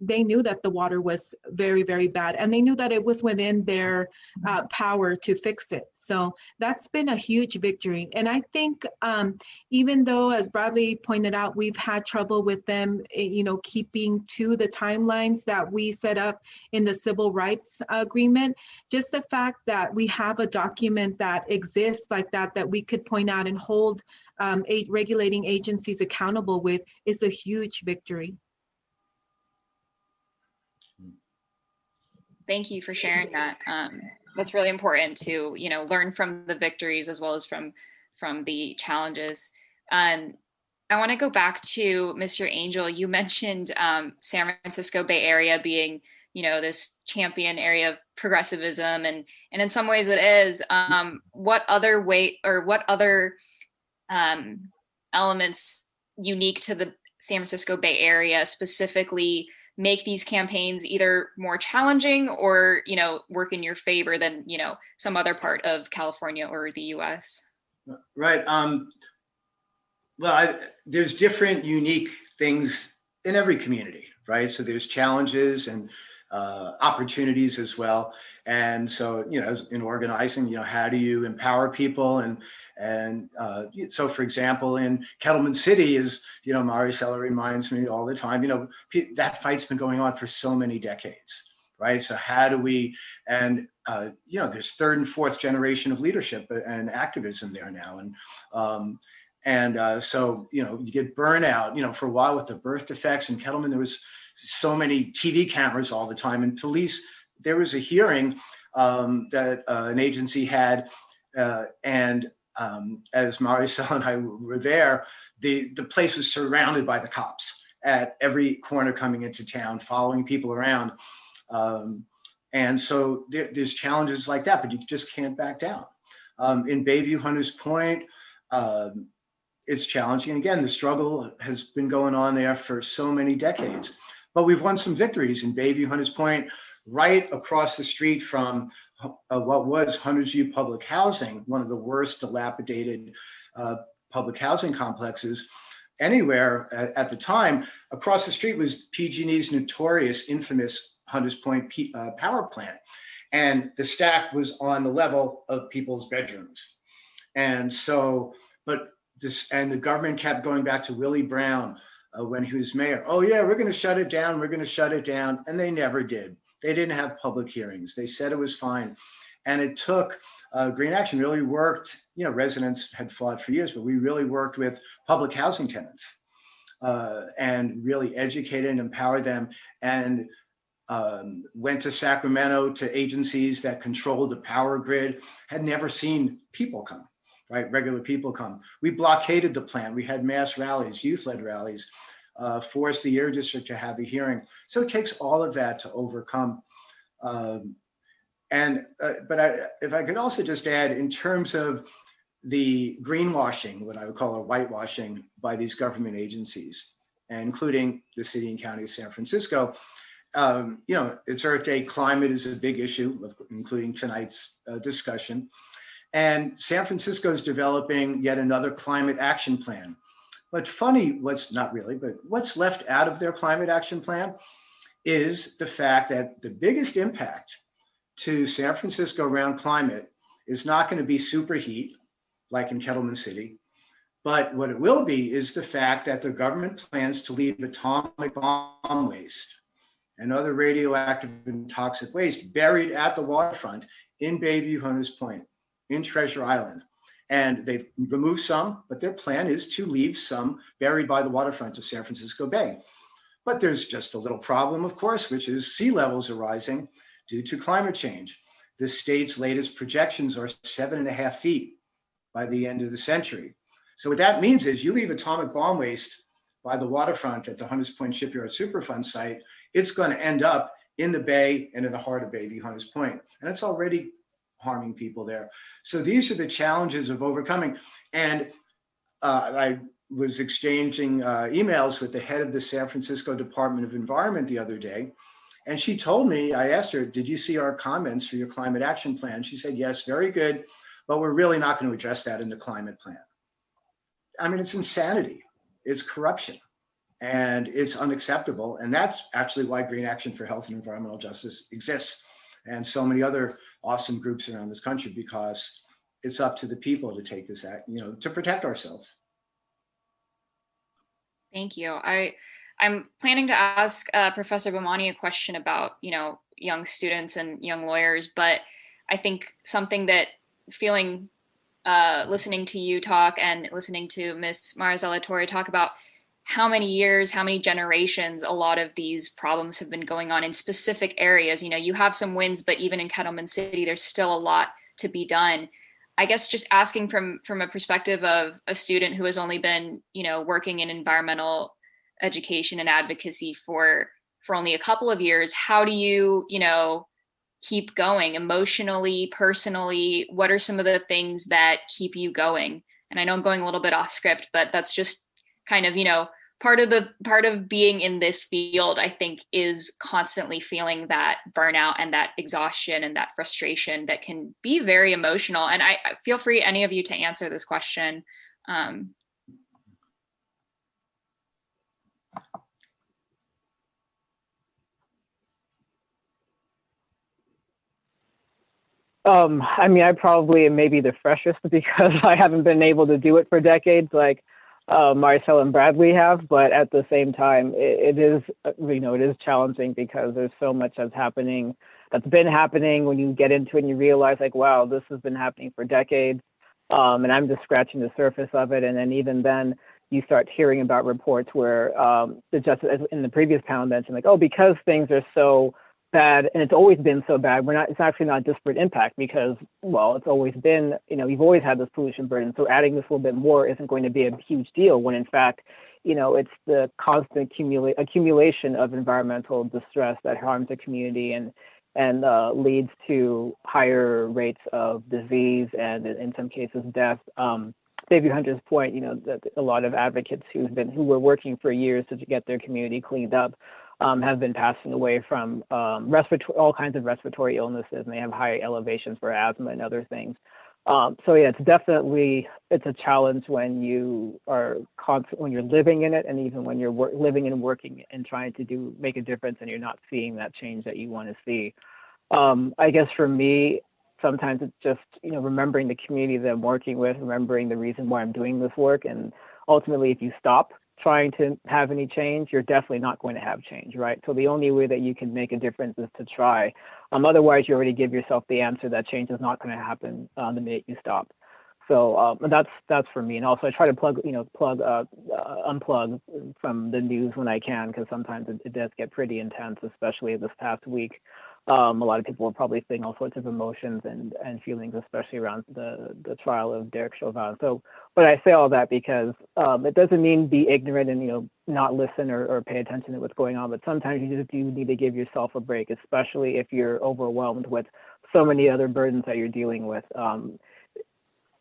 they knew that the water was very, very bad, and they knew that it was within their power to fix it. So that's been a huge victory. And I think even though, as Bradley pointed out, we've had trouble with them, you know, keeping to the timelines that we set up in the civil rights agreement, just the fact that we have a document that exists like that, that we could point out and hold regulating agencies accountable with is a huge victory. Thank you for sharing that. That's really important to, you know, learn from the victories as well as from the challenges. I want to go back to Mr. Angel. You mentioned San Francisco Bay Area being, you know, this champion area of progressivism, and in some ways it is. What other elements unique to the San Francisco Bay Area specifically make these campaigns either more challenging or, you know, work in your favor than, you know, some other part of California or the US? Right. Well, there's different unique things in every community, right? So there's challenges and opportunities as well. And so, you know, in organizing, you know, how do you empower people? And so, for example, in Kettleman City, is, you know, Maricela reminds me all the time, you know, that fight's been going on for so many decades, right? So how do we, and, you know, there's third and fourth generation of leadership and activism there now. And so, you know, you get burnout, you know, for a while with the birth defects in Kettleman, there was so many TV cameras all the time, and police, there was a hearing that an agency had, and as Maricel and I were there, the place was surrounded by the cops at every corner coming into town, following people around. And so there's challenges like that, but you just can't back down. In Bayview, Hunters Point, it's challenging. Again, the struggle has been going on there for so many decades, but we've won some victories in Bayview, Hunters Point. right across the street from what was Hundreds View Public Housing, one of the worst dilapidated public housing complexes anywhere at the time. Across the street was PG&E's notorious, infamous Hunters Point power plant. And the stack was on the level of people's bedrooms. And so, and the government kept going back to Willie Brown when he was mayor. Oh yeah, we're gonna shut it down, we're gonna shut it down. And they never did. They didn't have public hearings. They said it was fine. And it took, Green Action really worked, you know, residents had fought for years, but we really worked with public housing tenants and really educated and empowered them, and went to Sacramento to agencies that controlled the power grid, had never seen people come, right? Regular people come. We blockaded the plant. We had mass rallies, youth-led rallies, forced the air district to have a hearing. So it takes all of that to overcome. But if I could also just add, in terms of the greenwashing, what I would call a whitewashing by these government agencies, including the city and county of San Francisco, you know, it's Earth Day. Climate is a big issue, including tonight's discussion. And San Francisco is developing yet another climate action plan. But funny, what's not really, but what's left out of their climate action plan is the fact that the biggest impact to San Francisco around climate is not going to be superheat like in Kettleman City. But what it will be is the fact that the government plans to leave atomic bomb waste and other radioactive and toxic waste buried at the waterfront in Bayview, Hunters Point, in Treasure Island. And they've removed some, but their plan is to leave some buried by the waterfront of San Francisco Bay. But there's just a little problem, of course, which is sea levels are rising due to climate change. The state's latest projections are 7.5 feet by the end of the century. So what that means is you leave atomic bomb waste by the waterfront at the Hunters Point Shipyard Superfund site, it's going to end up in the bay and in the heart of Bayview, Hunters Point. And it's already harming people there. So these are the challenges of overcoming. And I was exchanging emails with the head of the San Francisco Department of Environment the other day. And she told me, I asked her, did you see our comments for your climate action plan? She said, yes, very good, but we're really not going to address that in the climate plan. I mean, it's insanity, it's corruption, and it's unacceptable. And that's actually why Green Action for Health and Environmental Justice exists, and so many other awesome groups around this country, because it's up to the people to take this act, you know, to protect ourselves. Thank you. I'm planning to ask Professor Bomani a question about, you know, young students and young lawyers, but I think something that listening to you talk and listening to Ms. Marzella Torre talk about how many years, how many generations a lot of these problems have been going on in specific areas. You know, you have some wins, but even in Kettleman City, there's still a lot to be done. I guess just asking from a perspective of a student who has only been, you know, working in environmental education and advocacy for only a couple of years, how do you, you know, keep going emotionally, personally? What are some of the things that keep you going? And I know I'm going a little bit off script, but that's just kind of, you know, part of being in this field, I think, is constantly feeling that burnout and that exhaustion and that frustration that can be very emotional. And I feel free, any of you, to answer this question. I mean, I probably am maybe the freshest because I haven't been able to do it for decades like Marcel and Bradley have, but at the same time, it is, you know, it is challenging because there's so much that's been happening when you get into it and you realize like, wow, this has been happening for decades. And I'm just scratching the surface of it. And then even then you start hearing about reports where the justice in the previous panel mentioned like, oh, because things are so bad, and it's always been so bad, it's actually not disparate impact because, well, it's always been, you know, you've always had this pollution burden. So adding this a little bit more isn't going to be a huge deal when in fact, you know, it's the constant accumulation of environmental distress that harms the community and leads to higher rates of disease and in some cases death. David Hunter's point, you know, that a lot of advocates who were working for years to get their community cleaned up have been passing away from all kinds of respiratory illnesses, and they have high elevations for asthma and other things. So yeah, it's a challenge when you are when you're living in it, and even when you're living and working and trying to make a difference, and you're not seeing that change that you want to see. I guess for me, sometimes it's just, remembering the community that I'm working with, remembering the reason why I'm doing this work, and ultimately, if you stop trying to have any change, you're definitely not going to have change, right? So the only way that you can make a difference is to try. Otherwise, you already give yourself the answer that change is not going to happen the minute you stop. So that's for me. And also, I try to unplug from the news when I can, because sometimes it does get pretty intense, especially this past week. A lot of people were probably feeling all sorts of emotions and feelings, especially around the trial of Derek Chauvin. So, but I say all that because it doesn't mean be ignorant and not listen or pay attention to what's going on. But sometimes you just do need to give yourself a break, especially if you're overwhelmed with so many other burdens that you're dealing with. I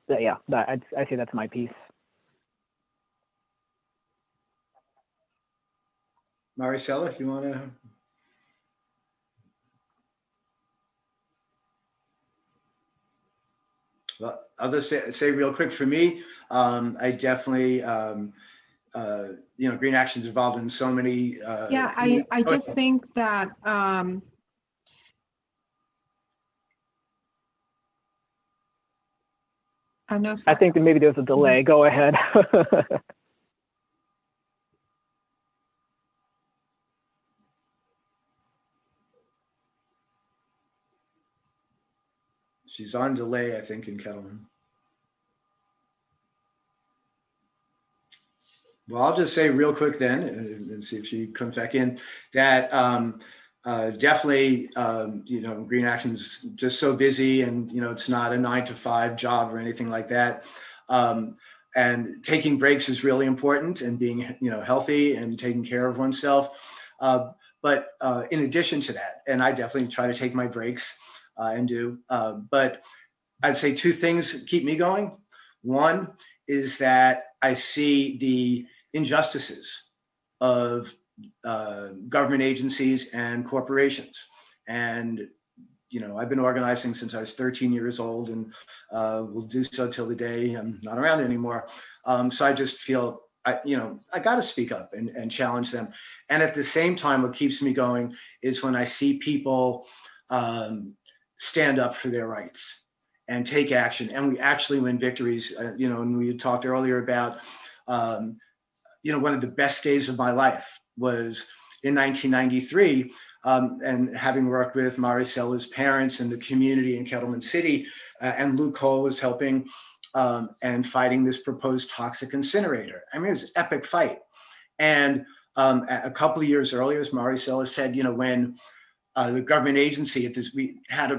say that's my piece. Maricela, if you want to. Well, I'll just say real quick for me, I definitely, Green Action's involved in so many. I just think that I think that maybe there's a delay. Go ahead. She's on delay, I think, in Kettleman. Well, I'll just say real quick then, and see if she comes back in, that definitely, Green Action's just so busy, and, it's not a 9-to-5 job or anything like that. And taking breaks is really important, and being, healthy and taking care of oneself. But in addition to that, and I definitely try to take my breaks, but I'd say two things keep me going. One is that I see the injustices of government agencies and corporations. And, I've been organizing since I was 13 years old, and will do so till the day I'm not around anymore. So I just feel, I got to speak up and challenge them. And at the same time, what keeps me going is when I see people stand up for their rights and take action, and we actually win victories. And we had talked earlier about, one of the best days of my life was in 1993, and having worked with Maricela's parents and the community in Kettleman City, and Luke Cole was helping and fighting this proposed toxic incinerator. I mean, it was an epic fight. And a couple of years earlier, as Maricela said, when the government agency we had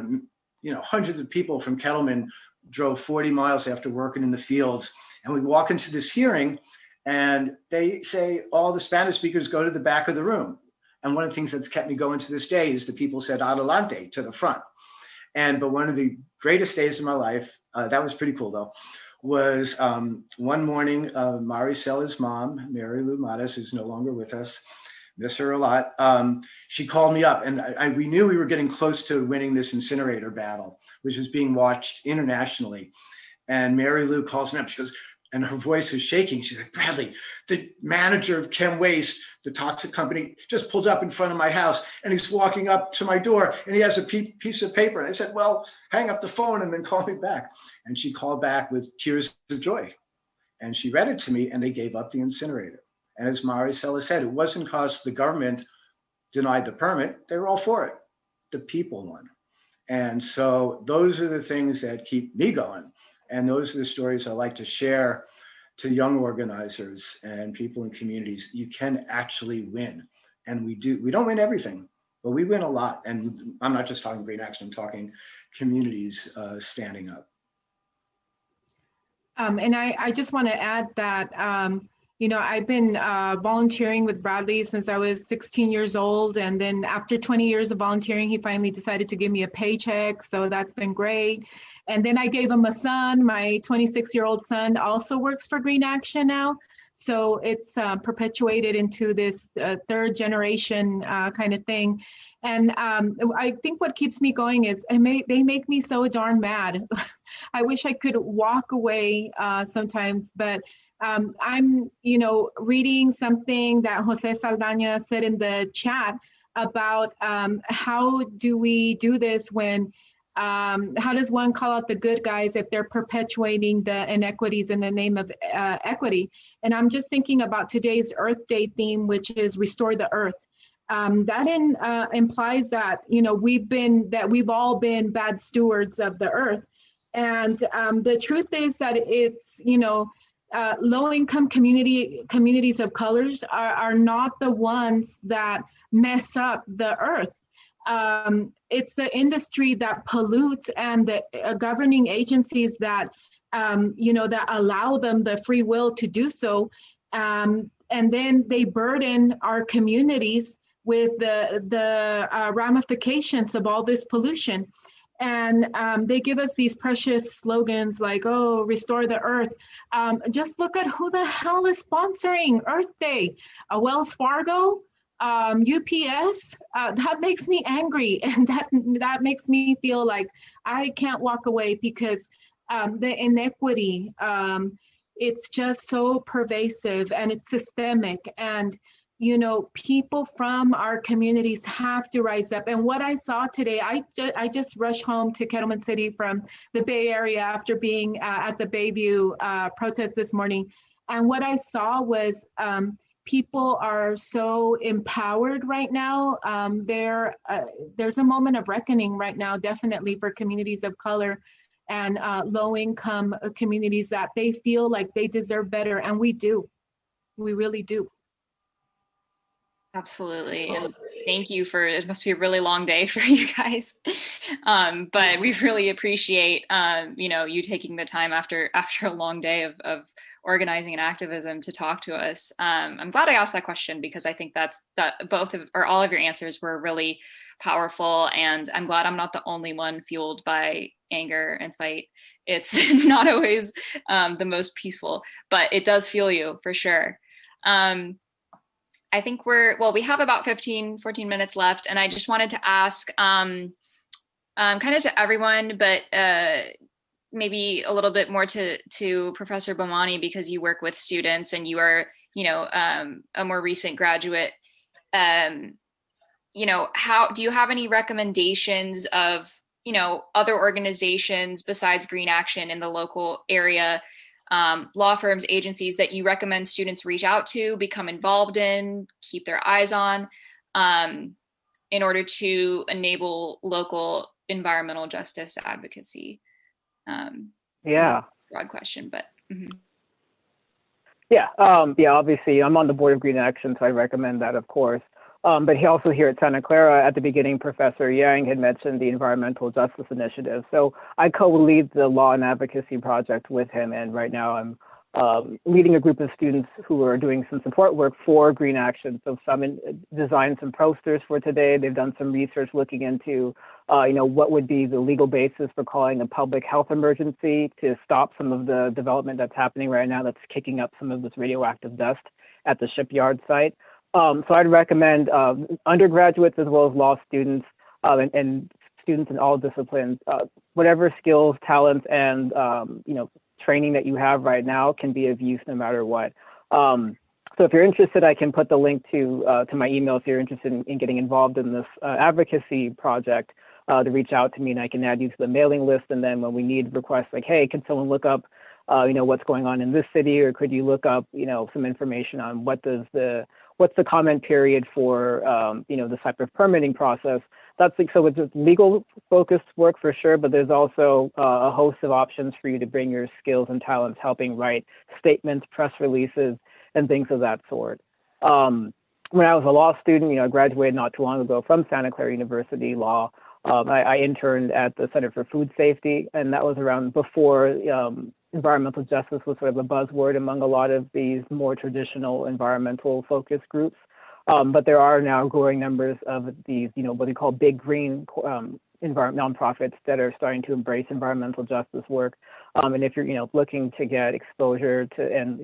hundreds of people from Kettleman drove 40 miles after working in the fields, and we walk into this hearing, and they say all the Spanish speakers go to the back of the room. And one of the things that's kept me going to this day is the people said adelante, to the front. But one of the greatest days of my life, that was pretty cool though, was one morning, Maricela's mom, Mary Lou Matas, who's no longer with us, miss her a lot. She called me up, and we knew we were getting close to winning this incinerator battle, which was being watched internationally. And Mary Lou calls me up. She goes, and her voice was shaking. She's like, Bradley, the manager of Chem Waste, the toxic company, just pulled up in front of my house, and he's walking up to my door, and he has a piece of paper. And I said, well, hang up the phone and then call me back. And she called back with tears of joy. And she read it to me, and they gave up the incinerator. And as Maricela said, it wasn't because the government denied the permit. They were all for it. The people won. And so those are the things that keep me going. And those are the stories I like to share to young organizers and people in communities. You can actually win. And we do. We don't win everything, but we win a lot. And I'm not just talking Green Action, I'm talking communities standing up. And I just want to add that, I've been volunteering with Bradley since I was 16 years old. And then after 20 years of volunteering, he finally decided to give me a paycheck. So that's been great. And then I gave him a son. My 26-year-old son also works for Green Action now. So it's perpetuated into this third generation kind of thing. And I think what keeps me going is they make me so darn mad. I wish I could walk away sometimes, but I'm, reading something that Jose Saldaña said in the chat about how do we do this when, how does one call out the good guys if they're perpetuating the inequities in the name of equity? And I'm just thinking about today's Earth Day theme, which is Restore the Earth. That implies that, we've all been bad stewards of the earth. And the truth is that it's, low-income communities of colors are not the ones that mess up the earth. It's the industry that pollutes and the governing agencies that, that allow them the free will to do so. And then they burden our communities with the ramifications of all this pollution. And they give us these precious slogans like, oh, restore the earth. Just look at who the hell is sponsoring Earth Day. Wells Fargo, UPS, that makes me angry. And that makes me feel like I can't walk away because the inequity, it's just so pervasive and it's systemic. And people from our communities have to rise up. And what I saw today, I just rushed home to Kettleman City from the Bay Area after being at the Bayview protest this morning. And what I saw was people are so empowered right now. There's a moment of reckoning right now, definitely for communities of color and low-income communities that they feel like they deserve better. And we do, we really do. Absolutely. And thank you it must be a really long day for you guys. But we really appreciate, you taking the time after a long day of organizing and activism to talk to us. I'm glad I asked that question because I think that all of your answers were really powerful. And I'm glad I'm not the only one fueled by anger and spite. It's not always the most peaceful, but it does fuel you for sure. I think we have about 14 minutes left. And I just wanted to ask kind of to everyone, but maybe a little bit more to Professor Bomani, because you work with students and you are, a more recent graduate. How do you have any recommendations of, other organizations besides Green Action in the local area, law firms, agencies that you recommend students reach out to, become involved in, keep their eyes on, in order to enable local environmental justice advocacy? Broad question, but. Mm-hmm. Yeah, obviously I'm on the board of Green Action, so I recommend that, of course. But also here at Santa Clara, at the beginning, Professor Yang had mentioned the Environmental Justice Initiative. So I co-lead the Law and Advocacy Project with him, and right now I'm leading a group of students who are doing some support work for Green Action. So some designed some posters for today. They've done some research looking into, what would be the legal basis for calling a public health emergency to stop some of the development that's happening right now that's kicking up some of this radioactive dust at the shipyard site. So I'd recommend undergraduates as well as law students and students in all disciplines, whatever skills, talents, and training that you have right now can be of use no matter what. So if you're interested, I can put the link to my email if you're interested in getting involved in this advocacy project to reach out to me, and I can add you to the mailing list. And then when we need requests like, hey, can someone look up what's going on in this city, or could you look up some information on what's the comment period for this type of permitting process? So it's just legal focused work for sure, but there's also a host of options for you to bring your skills and talents, helping write statements, press releases, and things of that sort. When I was a law student, I graduated not too long ago from Santa Clara University Law. I interned at the Center for Food Safety, and that was around before environmental justice was sort of a buzzword among a lot of these more traditional environmental focused groups. But there are now growing numbers of these, what we call big green nonprofits that are starting to embrace environmental justice work. And if you're, looking to get exposure to and,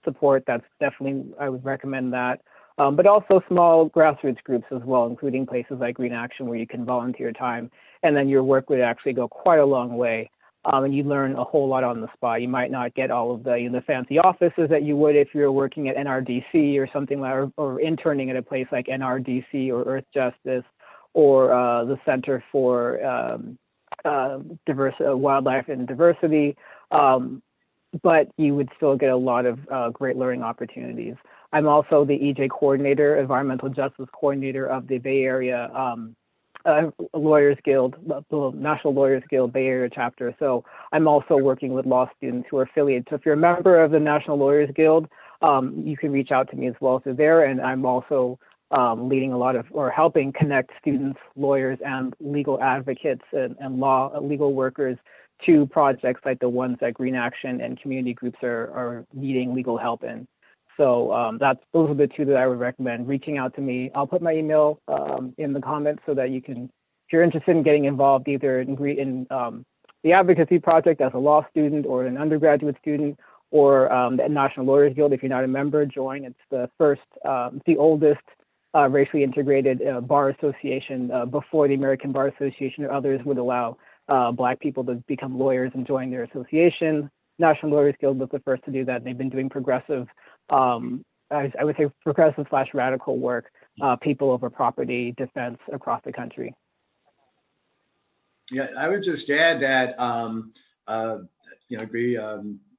support, that's definitely, I would recommend that. But also small grassroots groups as well, including places like Green Action where you can volunteer time, and then your work would actually go quite a long way. And you learn a whole lot on the spot. You might not get all of the, the fancy offices that you would if you're working at NRDC or something like, or interning at a place like NRDC or Earth Justice or the Center for Wildlife and Diversity. But you would still get a lot of great learning opportunities. I'm also the EJ coordinator, environmental justice coordinator of the Bay Area Lawyers Guild, the National Lawyers Guild Bay Area chapter. So I'm also working with law students who are affiliated. So if you're a member of the National Lawyers Guild, you can reach out to me as well through there. And I'm also leading a lot of, or helping connect students, lawyers, and legal advocates and legal workers to projects like the ones that Green Action and community groups are needing legal help in. So those are the two that I would recommend. Reaching out to me. I'll put my email in the comments so that you can, if you're interested in getting involved either in the advocacy project as a law student or an undergraduate student, or the National Lawyers Guild, if you're not a member, join. It's the first, the oldest racially integrated bar association. Before the American Bar Association or others would allow Black people to become lawyers and join their association. National Lawyers Guild was the first to do that. They've been doing progressive, I would say progressive/radical work, people over property defense across the country. Yeah, I would just add that, agree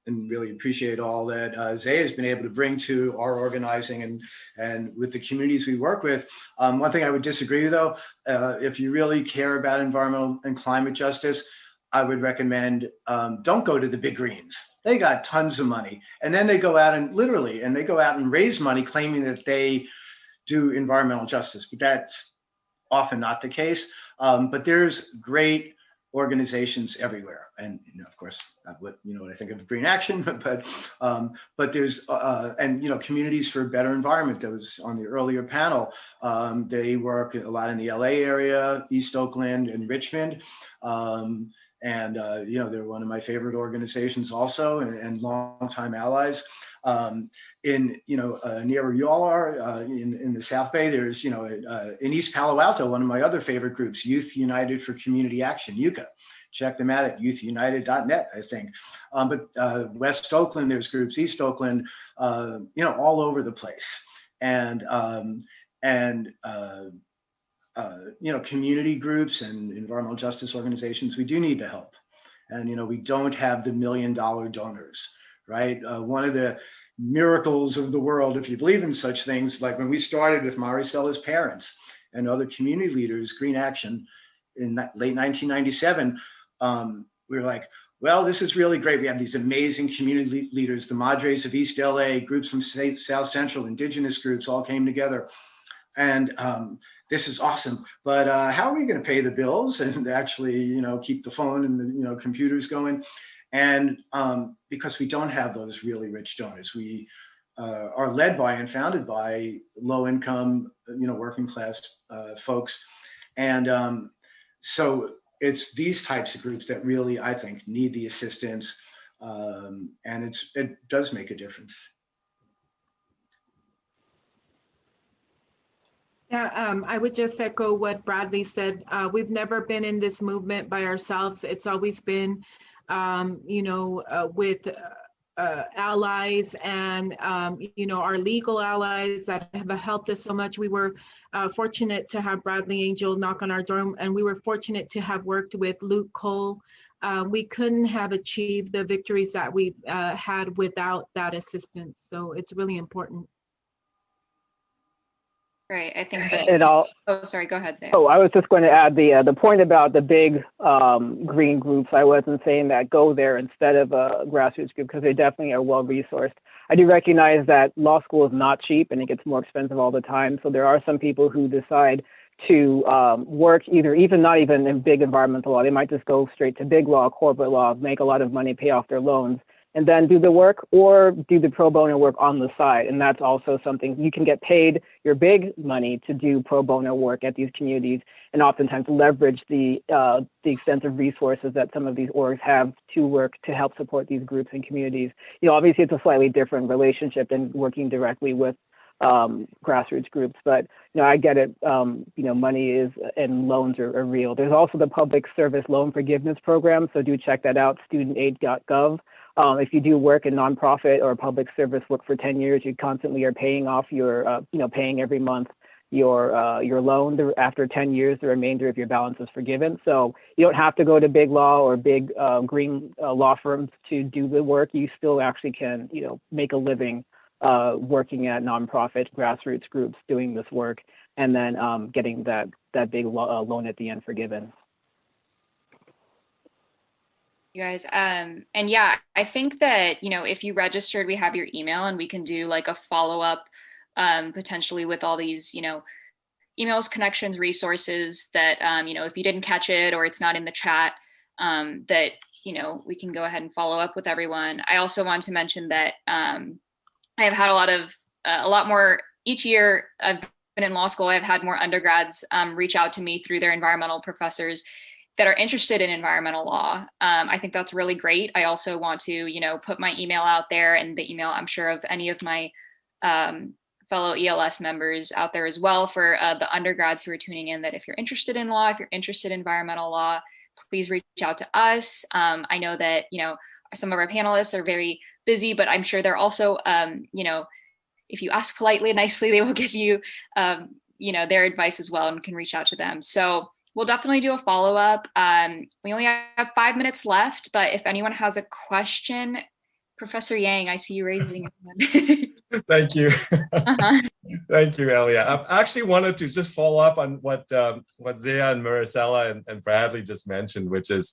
and really appreciate all that Zay has been able to bring to our organizing and with the communities we work with. One thing I would disagree though, if you really care about environmental and climate justice, I would recommend don't go to the big greens. They got tons of money. And then they go out and they go out and raise money claiming that they do environmental justice, but that's often not the case. But there's great organizations everywhere. And of course, what I think of Green Action, but there's, Communities for a Better Environment that was on the earlier panel. They work a lot in the LA area, East Oakland and Richmond. They're one of my favorite organizations also, and longtime allies. Near where you all are, in the South Bay, there's, in East Palo Alto, one of my other favorite groups, Youth United for Community Action, YUCA. Check them out at youthunited.net, I think. But West Oakland, there's groups, East Oakland, all over the place. Community groups and environmental justice organizations, we do need the help. And, we don't have the $1 million donors, right? One of the miracles of the world, if you believe in such things, like when we started with Maricella's parents and other community leaders, Green Action in late 1997, we were like, well, this is really great. We have these amazing community leaders, the Madres of East LA, groups from South Central, indigenous groups all came together. And this is awesome, but how are we going to pay the bills and actually, keep the phone and the computers going? And because we don't have those really rich donors, we are led by and founded by low-income, working class folks, and so it's these types of groups that really, I think, need the assistance, and it does make a difference. Yeah, I would just echo what Bradley said. We've never been in this movement by ourselves. It's always been, with allies and, our legal allies that have helped us so much. We were fortunate to have Bradley Angel knock on our door, and we were fortunate to have worked with Luke Cole. We couldn't have achieved the victories that we've had without that assistance. So it's really important. Right. I think that. Oh, sorry. Go ahead, Sam. Oh, I was just going to add the point about the big green groups. I wasn't saying that go there instead of a grassroots group, because they definitely are well resourced. I do recognize that law school is not cheap and it gets more expensive all the time. So there are some people who decide to work not even in big environmental law. They might just go straight to big law, corporate law, make a lot of money, pay off their loans, and then do the work, or do the pro bono work on the side. And that's also something you can get paid your big money to do pro bono work at these communities, and oftentimes leverage the extensive resources that some of these orgs have to work to help support these groups and communities. You know, obviously it's a slightly different relationship than working directly with grassroots groups, but you know, I get it. You know, money is and loans are real. There's also the Public Service Loan Forgiveness Program, so do check that out, studentaid.gov. If you do work in nonprofit or public service work for 10 years, you constantly are paying off your, you know, paying every month your loan. After 10 years, the remainder of your balance is forgiven. So you don't have to go to big law or big green law firms to do the work. You still actually can, you know, make a living working at nonprofit grassroots groups doing this work, and then getting that big loan at the end forgiven. You guys, and yeah, I think that, you know, if you registered, we have your email, and we can do like a follow-up potentially with all these, you know, emails, connections, resources that, you know, if you didn't catch it or it's not in the chat, that, you know, we can go ahead and follow up with everyone. I also want to mention that I have had a lot more each year. I've been in law school. I've had more undergrads reach out to me through their environmental professors that are interested in environmental law. I think that's really great. I also want to, you know, put my email out there, and the email, I'm sure, of any of my fellow ELS members out there as well, for the undergrads who are tuning in, that if you're interested in law, if you're interested in environmental law, please reach out to us. I know that, you know, some of our panelists are very busy, but I'm sure they're also, you know, if you ask politely and nicely, they will give you, you know, their advice as well, and can reach out to them. So we'll definitely do a follow-up. We only have 5 minutes left, but if anyone has a question, Professor Yang, I see you raising your hand. Thank you. Thank you, Elia. I actually wanted to just follow up on what Zia and Maricela and Bradley just mentioned, which is,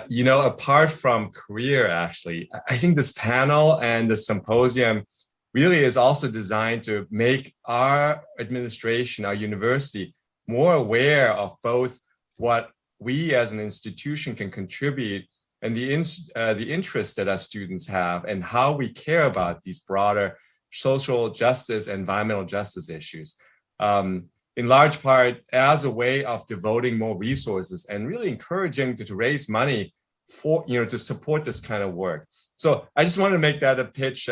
you know, apart from career, actually, I think this panel and the symposium really is also designed to make our administration, our university, more aware of both what we as an institution can contribute and the interest that our students have, and how we care about these broader social justice and environmental justice issues. In large part, as a way of devoting more resources and really encouraging to raise money for, you know, to support this kind of work. So I just wanted to make that a pitch.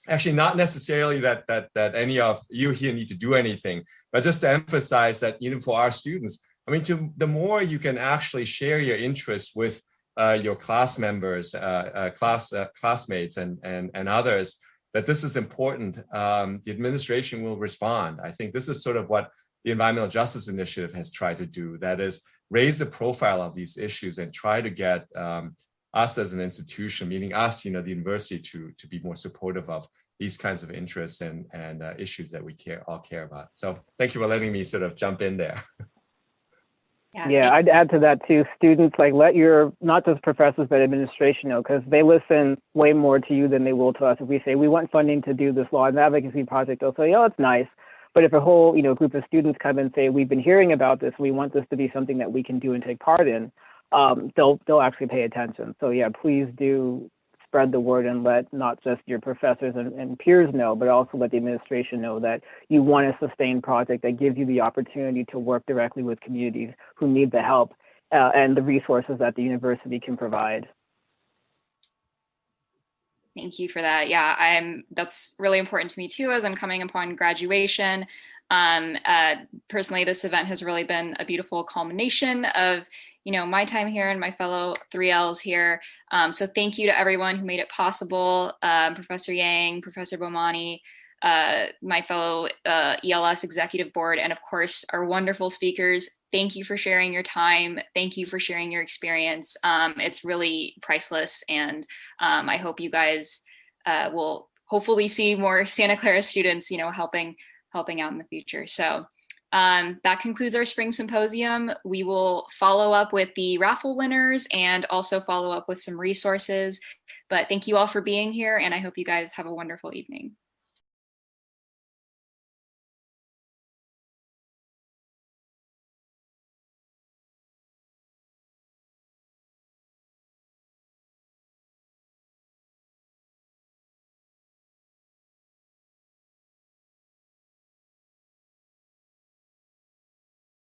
Actually, not necessarily that any of you here need to do anything, but just to emphasize that even for our students, I mean, the more you can actually share your interests with your class members, classmates, and others, that this is important, the administration will respond. I think this is sort of what the Environmental Justice Initiative has tried to do. That is, raise the profile of these issues and try to get us as an institution, meaning us, you know, the university, to be more supportive of these kinds of interests and issues that we all care about. So thank you for letting me sort of jump in there. Yeah, I'd add to that too. Students, like, let your, not just professors, but administration know, because they listen way more to you than they will to us. If we say we want funding to do this law and advocacy project, they'll say, oh, it's nice. But if a whole, you know, group of students come and say, we've been hearing about this, we want this to be something that we can do and take part in, they'll actually pay attention. So yeah, please do spread the word and let not just your professors and peers know, but also let the administration know that you want a sustained project that gives you the opportunity to work directly with communities who need the help and the resources that the university can provide. Thank you for that. Yeah, that's really important to me too, as I'm coming upon graduation. Personally, this event has really been a beautiful culmination of, you know, my time here and my fellow 3Ls here. So thank you to everyone who made it possible. Professor Yang, Professor Bomani, my fellow ELS Executive Board, and of course, our wonderful speakers. Thank you for sharing your time. Thank you for sharing your experience. It's really priceless. And I hope you guys will hopefully see more Santa Clara students, you know, helping out in the future. So that concludes our spring symposium. We will follow up with the raffle winners and also follow up with some resources. But thank you all for being here, and I hope you guys have a wonderful evening.